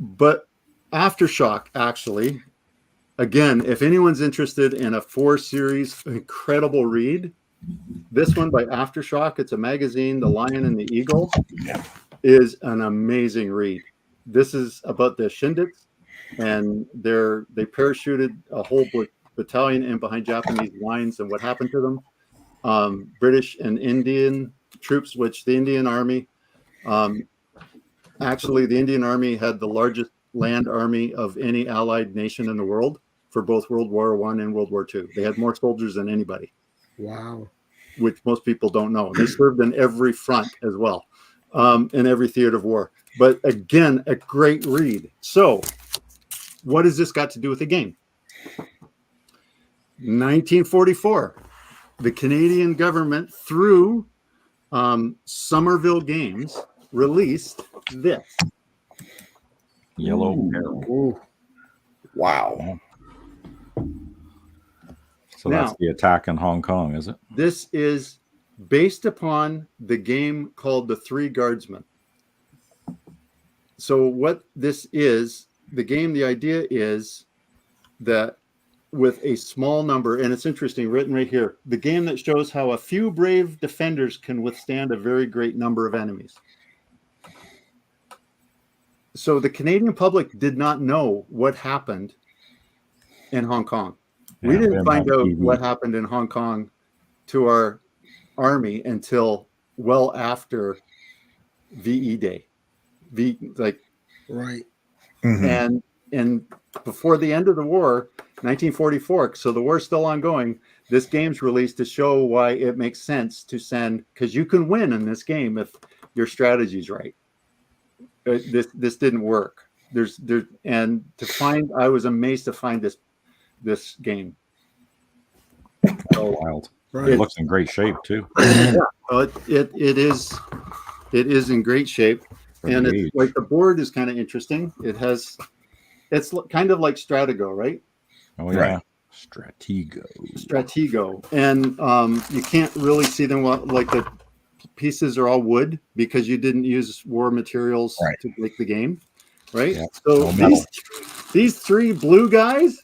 But Aftershock, actually, again, if anyone's interested in a 4-series incredible read, this one by Aftershock, it's a magazine, The Lion and the Eagle, is an amazing read. This is about the Shindiks, and they parachuted a whole battalion in behind Japanese lines and what happened to them. British and Indian troops, which the Indian Army, actually the Indian Army had the largest land army of any allied nation in the world for both World War I and World War II. They had more soldiers than anybody. Wow. Which most people don't know. They served in every front as well, in every theater of war. But again, a great read. So what has this got to do with the game? 1944, the Canadian government, through Somerville Games, released this. Yellow Peril. Ooh. Wow. So that's the attack in Hong Kong, is it? This is based upon the game called The Three Guardsmen. So what this is, the idea is that with a small number, and it's interesting, written right here, the game that shows how a few brave defenders can withstand a very great number of enemies. So the Canadian public did not know what happened in Hong Kong. We didn't find out what happened in Hong Kong to our army until well after VE Day. Right. Mm-hmm. And before the end of the war, 1944, so the war's still ongoing, this game's released to show why it makes sense to send, because you can win in this game if your strategy's right. This didn't work. I was amazed to find this game. So wild. Right. It looks in great shape too. Yeah, it is in great shape. And it's like the board is kind of interesting. It's kind of like Stratego, right? Oh yeah, right. Stratego, and you can't really see them like the pieces are all wood because you didn't use war materials to make the game, right? Yep. So these three blue guys,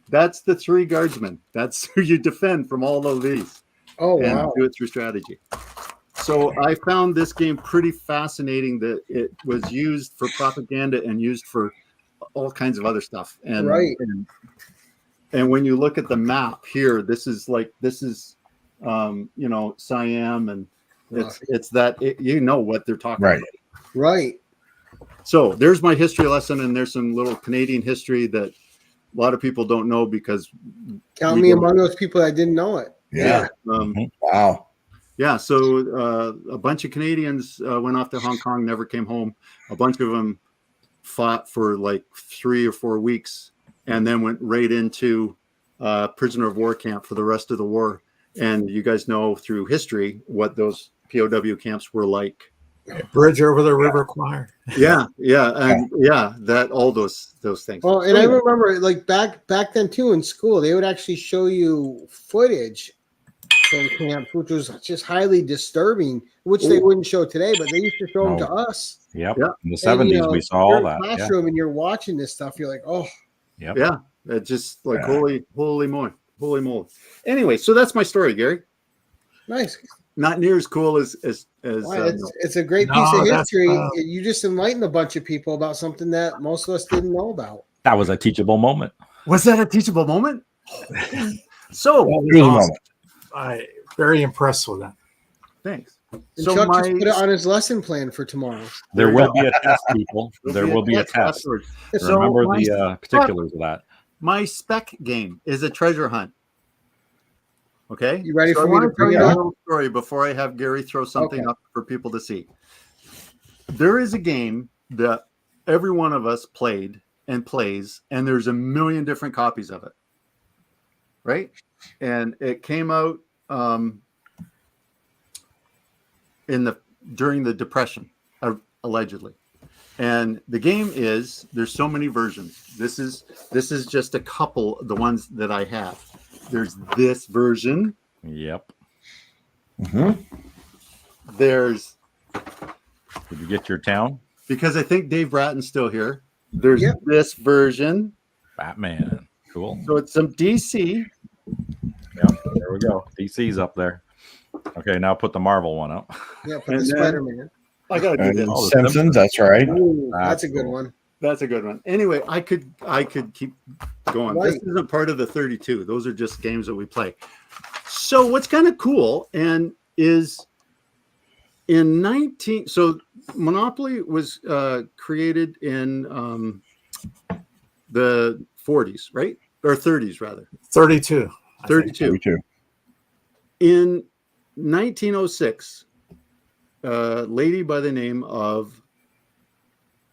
that's the three guardsmen. That's who you defend from all of these. Oh, and wow. do it through strategy. So I found this game pretty fascinating that it was used for propaganda and used for all kinds of other stuff. And and when you look at the map here, this is Siam, and it's that you know what they're talking about. Right. So there's my history lesson, and there's some little Canadian history that a lot of people don't know because count me among those people that didn't know it. Yeah. Wow. Yeah. So a bunch of Canadians went off to Hong Kong, never came home. A bunch of them fought for like 3 or 4 weeks and then went right into prisoner of war camp for the rest of the war. And you guys know through history what those POW camps were like. Bridge over the River Kwai. Yeah, and that all those things. Well, and I remember like back then too in school, they would actually show you footage from camps, which was just highly disturbing, which they wouldn't show today, but they used to show them to us. Yep. In the 70s, we saw all that. Classroom, and you're watching this stuff, you're like, oh, yeah, it's just like holy moly. Anyway, so that's my story, Gary. Nice. Not near as cool as it's a great piece of history. You just enlightened a bunch of people about something that most of us didn't know about. That was a teachable moment. Was that a teachable moment? So I'm very impressed with that. Thanks. And so Chuck just put it on his lesson plan for tomorrow. There will be a test, people. There will be a test. Remember the particulars of that. My spec game is a treasure hunt. Okay, you ready for me to tell you a little story before I have Gary throw something up for people to see? There is a game that every one of us played and plays, and there's a million different copies of it. Right, and it came out during the Depression, allegedly. And the game there's so many versions. This is just a couple of the ones that I have. There's this version. Yep. Mm-hmm. There's. Did you get your town? Because I think Dave Bratton's still here. There's this version. Batman. Cool. So it's some DC. Yep. There we go. DC's up there. Okay, now put the Marvel one up. Yeah, put the Spider-Man. I gotta do this. Simpsons. That's right. Ooh, that's a good one. That's a good one. Anyway, I could keep going. Right. This isn't part of the 32. Those are just games that we play. So what's kind of cool is so Monopoly was created in the 40s, right? Or 30s rather. 32. 32. In 1906, a lady by the name of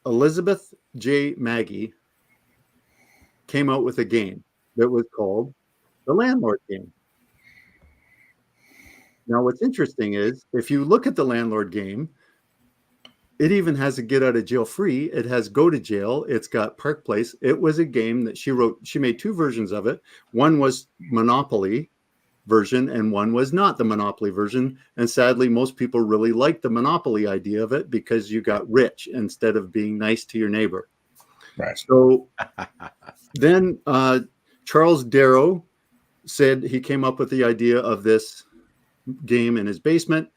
Elizabeth J. Maggie came out with a game that was called the Landlord Game. Now, what's interesting is if you look at the Landlord Game, it even has a get out of jail free. It has go to jail. It's got Park Place. It was a game that she wrote. She made 2 versions of it. One was Monopoly version and one was not the Monopoly version. And sadly, most people really liked the Monopoly idea of it because you got rich instead of being nice to your neighbor. Right. So then Charles Darrow said he came up with the idea of this game in his basement.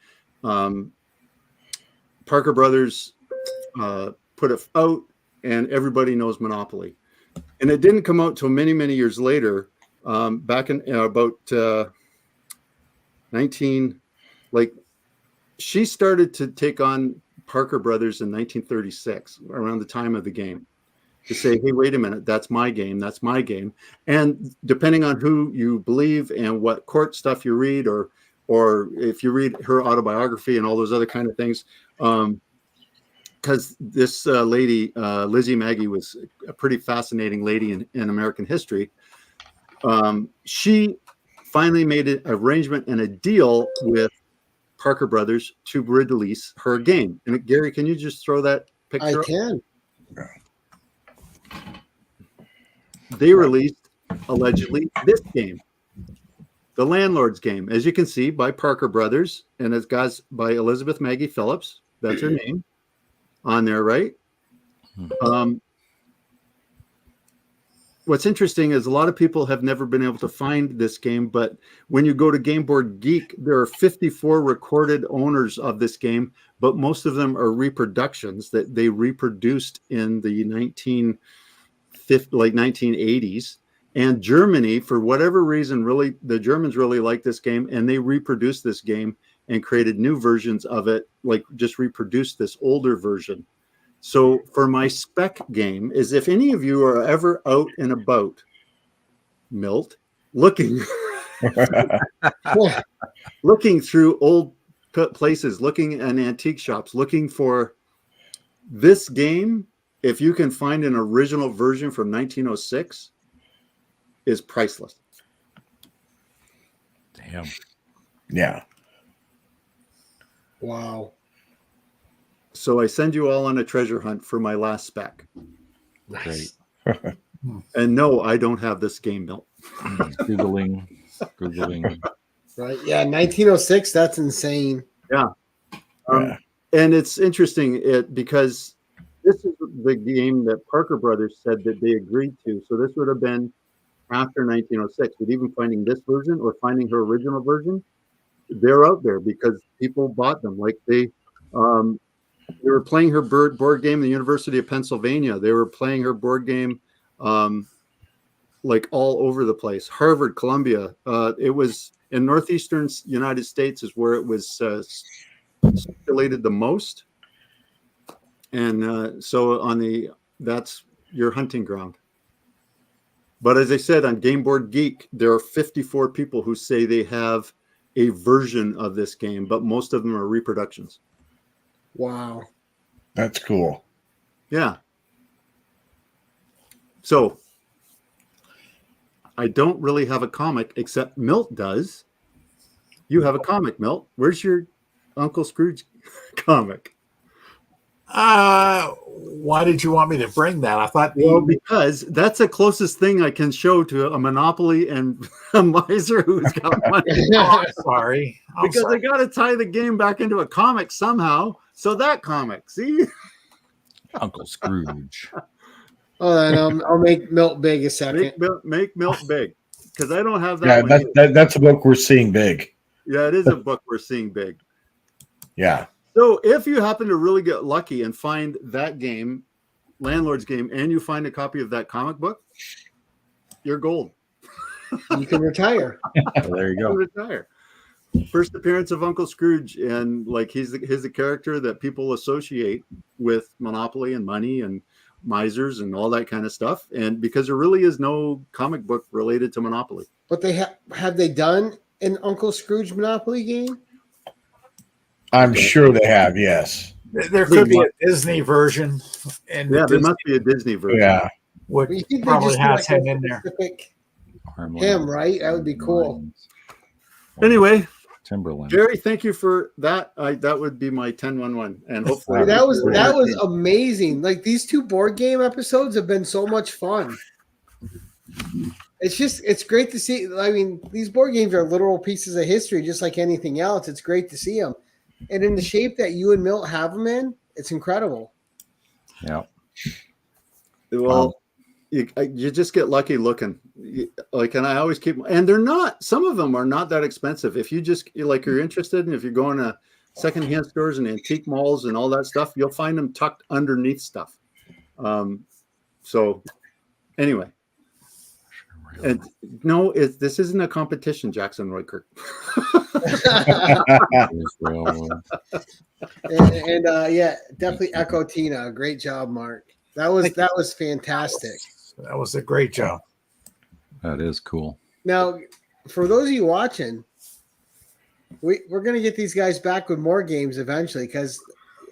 Parker Brothers put it out, and everybody knows Monopoly. And it didn't come out till many, many years later, back in about 19, like she started to take on Parker Brothers in 1936, around the time of the game, to say, hey, wait a minute, that's my game. And depending on who you believe and what court stuff you read, or if you read her autobiography and all those other kind of things, because this lady, Lizzie Maggie, was a pretty fascinating lady in American history. She finally made an arrangement and a deal with Parker Brothers to release her game. And Gary, can you just throw that picture I up? can. They released, allegedly, this game, The Landlord's Game, as you can see, by Parker Brothers, and it's got by Elizabeth Maggie Phillips. That's her name on there, right? What's interesting is a lot of people have never been able to find this game, but when you go to Game Board Geek, there are 54 recorded owners of this game, but most of them are reproductions that they reproduced in the 1980s. And Germany, for whatever reason, the Germans really like this game, and they reproduced this game and created new versions of it, like just reproduced this older version. So for my spec game is if any of you are ever out and about, Milt, looking through old places, looking in antique shops, looking for this game, if you can find an original version from 1906, is priceless. Damn. Yeah. Wow. So I send you all on a treasure hunt for my last spec. Great. And no, I don't have this game, Milt. Googling. Right. Yeah. 1906. That's insane. Yeah. And it's interesting because this is the game that Parker Brothers said that they agreed to. So this would have been after 1906. But even finding this version or finding her original version, they're out there because people bought them. Like they were playing her board game at the University of Pennsylvania. They were playing her board game like all over the place. Harvard, Columbia. It was in northeastern United States is where it was circulated the most. And so that's your hunting ground. But as I said, on Game Board Geek, there are 54 people who say they have a version of this game, but most of them are reproductions. Wow. That's cool. Yeah. So I don't really have a comic, except Milt does. You have a comic, Milt. Where's your Uncle Scrooge comic? Why did you want me to bring that? I thought. Well, because that's the closest thing I can show to a Monopoly and a miser who's got money. Oh, I'm sorry. Because I got to tie the game back into a comic somehow. So that comic, see? Uncle Scrooge. Oh, then I'll make Milt big a second. Make Milt big. Because I don't have that. Yeah, that's a book we're seeing big. Yeah, it is a book we're seeing big. Yeah. So if you happen to really get lucky and find that game, Landlord's Game, and you find a copy of that comic book, you're gold. You can retire. Well, there you go. Retire. First appearance of Uncle Scrooge, and like he's the character that people associate with Monopoly and money and misers and all that kind of stuff. And because there really is no comic book related to Monopoly. But they have they done an Uncle Scrooge Monopoly game? I'm sure they have, yes. There could be a Disney version. And yeah, there must be a Disney version. Yeah. Would You think they probably just do has like him a in there. specific Harmland. him, right? That would be cool. Anyway, Timberland. Jerry, thank you for that. That would be my 10-1-1. And hopefully That was amazing. Like these two board game episodes have been so much fun. It's great to see. I mean, these board games are literal pieces of history, just like anything else. It's great to see them. And in the shape that you and Milt have them in, it's incredible. Yeah. Well, you just get lucky looking. And I always keep, and they're not, some of them are not that expensive. If you just, you're interested, and if you're going to secondhand stores and antique malls and all that stuff, you'll find them tucked underneath stuff. So anyway. And no, this isn't a competition, Jackson Roykirk. Yeah, definitely echo Tina. Great job, Mark. That was fantastic. That was a great job. That is cool. Now, for those of you watching, we're going to get these guys back with more games eventually because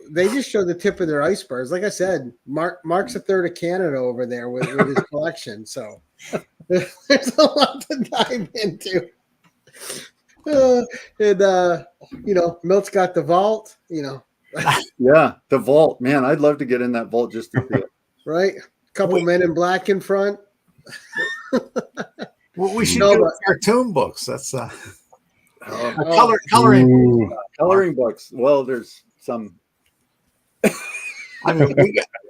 they just show the tip of their icebergs. Like I said, Mark's a third of Canada over there with his collection. So there's a lot to dive into. Milt's got the vault. Yeah, the vault, man. I'd love to get in that vault just to see it. Right? Couple men in black in front. Well, we should do cartoon books. That's coloring books. Well, there's some. I mean,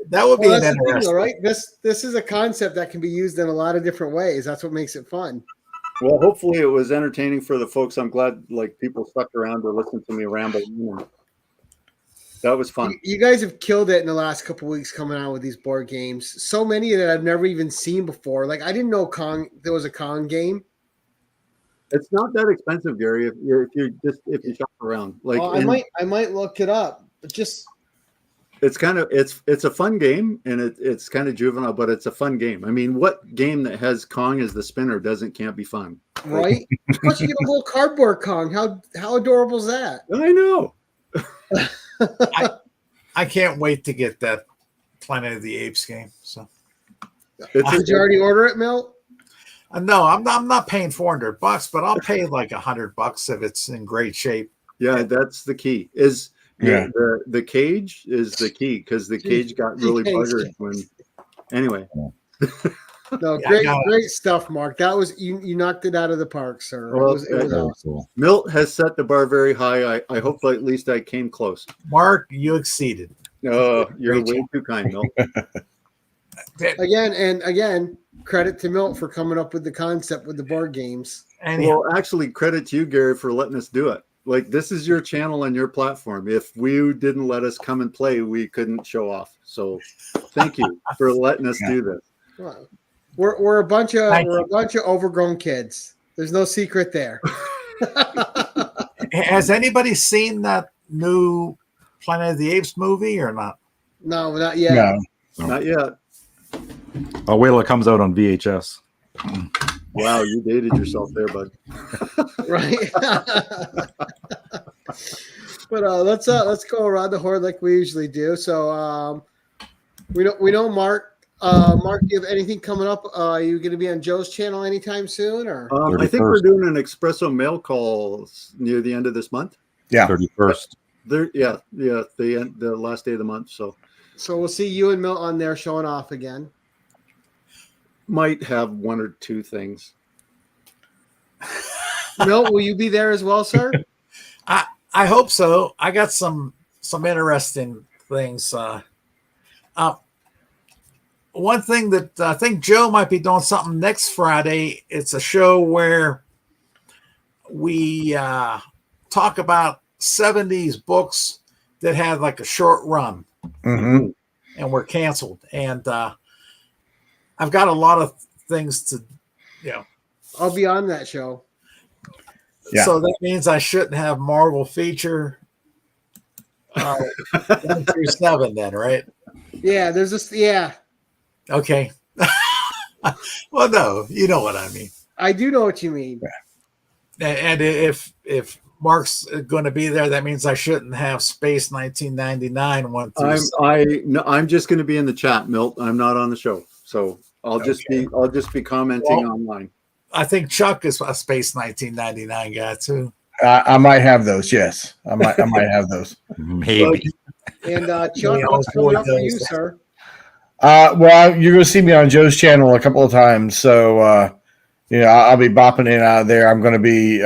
that would be an interesting, thing, right? This is a concept that can be used in a lot of different ways. That's what makes it fun. Well, hopefully it was entertaining for the folks. I'm glad people stuck around to listen to me ramble. That was fun. You guys have killed it in the last couple of weeks coming out with these board games. So many that I've never even seen before. Like I didn't know there was a Kong game. It's not that expensive, Gary. If you shop around, I might look it up. But just it's a fun game and it's kind of juvenile, but it's a fun game. I mean, what game that has Kong as the spinner can't be fun, right? Plus, you get a little cardboard Kong. How adorable is that? I know. I can't wait to get that Planet of the Apes game. So, did you already order it, Milt? No, I'm not paying $400, but I'll pay like $100 if it's in great shape. Yeah, that's the key. The cage is the key because the cage got really buggered anyway. No, great stuff, Mark. That was you knocked it out of the park, sir. Well, it was awesome. Milt has set the bar very high. I hope at least I came close. Mark, you exceeded. Oh, you're way too kind, Milt. Again, credit to Milt for coming up with the concept with the board games. Well, actually, credit to you, Gary, for letting us do it. This is your channel and your platform. If we didn't let us come and play, we couldn't show off. So, thank you for letting us do this. Well, we're a bunch of overgrown kids. There's no secret there. Has anybody seen that new Planet of the Apes movie or not? No, not yet. No. Not yet. Oh, wait till it comes out on VHS. Wow, you dated yourself there, bud. Right. But let's go around the horn like we usually do. So we know Mark. Mark, do you have anything coming up? Are you going to be on Joe's channel anytime soon? Or I think we're doing an espresso mail call near the end of this month. Yeah, 31st. The last day of the month. So we'll see you and Milt on there showing off again. Might have one or two things. Milt, will you be there as well, sir? I hope so. I got some interesting things. One thing that I think Joe might be doing something next Friday. It's a show where we talk about 70s books that had like a short run and were canceled. And I've got a lot of things to, I'll be on that show. Yeah. So that means I shouldn't have Marvel feature 1 through 7 then, right? Yeah, there's this. Yeah. Okay. Well, no, you know what I mean. I do know what you mean. And if Mark's going to be there, that means I shouldn't have Space 1999 1 through 7. I'm just going to be in the chat, Milt. I'm not on the show, so I'll just be commenting online. I think Chuck is a Space 1999 guy too. I might have those. Yes, I might have those. Maybe. And Chuck, what's coming up for you, sir? Well, you're going to see me on Joe's channel a couple of times, so I'll be bopping in and out of there. I'm going to be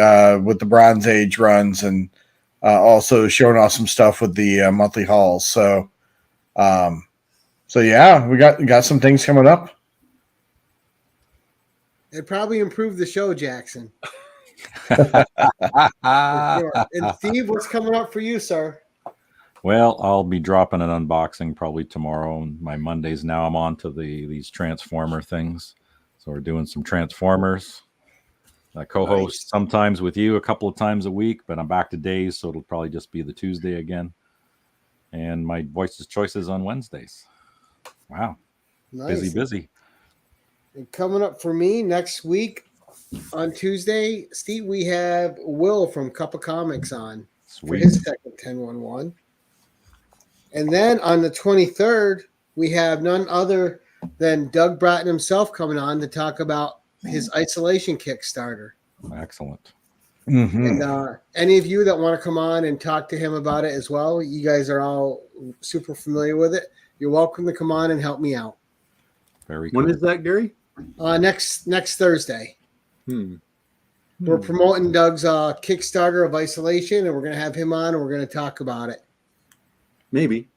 with the Bronze Age runs and also showing off some stuff with the monthly hauls. So yeah, we got some things coming up. It probably improved the show, Jackson. Sure. And Steve, what's coming up for you, sir? Well, I'll be dropping an unboxing probably tomorrow. And my Mondays now, I'm on to these Transformer things. So we're doing some Transformers. I co-host sometimes with you a couple of times a week, but I'm back to days, so it'll probably just be the Tuesday again. And my Voices Choices on Wednesdays. Wow. Nice. Busy. And coming up for me next week on Tuesday, Steve, we have Will from Cup of Comics on for his second 10-1-1. And then on the 23rd, we have none other than Doug Bratton himself coming on to talk about his Isolation Kickstarter. Excellent. Mhm. And any of you that want to come on and talk to him about it as well, you guys are all super familiar with it. You're welcome to come on and help me out. Very When cool. is that, Gary? Next Thursday. Hmm. We're promoting Doug's Kickstarter of Isolation, and we're going to have him on, and we're going to talk about it. Maybe.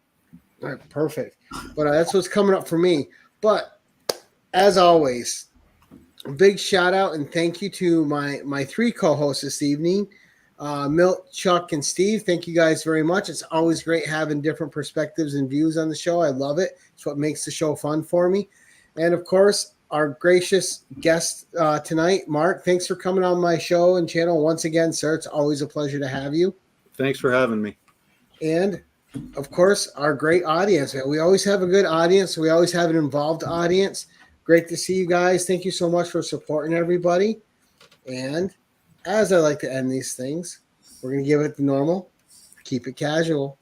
All right, perfect. But that's what's coming up for me. But as always, a big shout out and thank you to my three co-hosts this evening, Milt, Chuck, and Steve. Thank you guys very much. It's always great having different perspectives and views on the show. I love it. It's what makes the show fun for me. And of course, our gracious guest tonight, Mark. Thanks for coming on my show and channel once again, sir. It's always a pleasure to have you. Thanks for having me. And of course, our great audience. We always have a good audience. We always have an involved audience. Great to see you guys. Thank you so much for supporting everybody. And as I like to end these things, we're going to give it the normal. Keep it casual.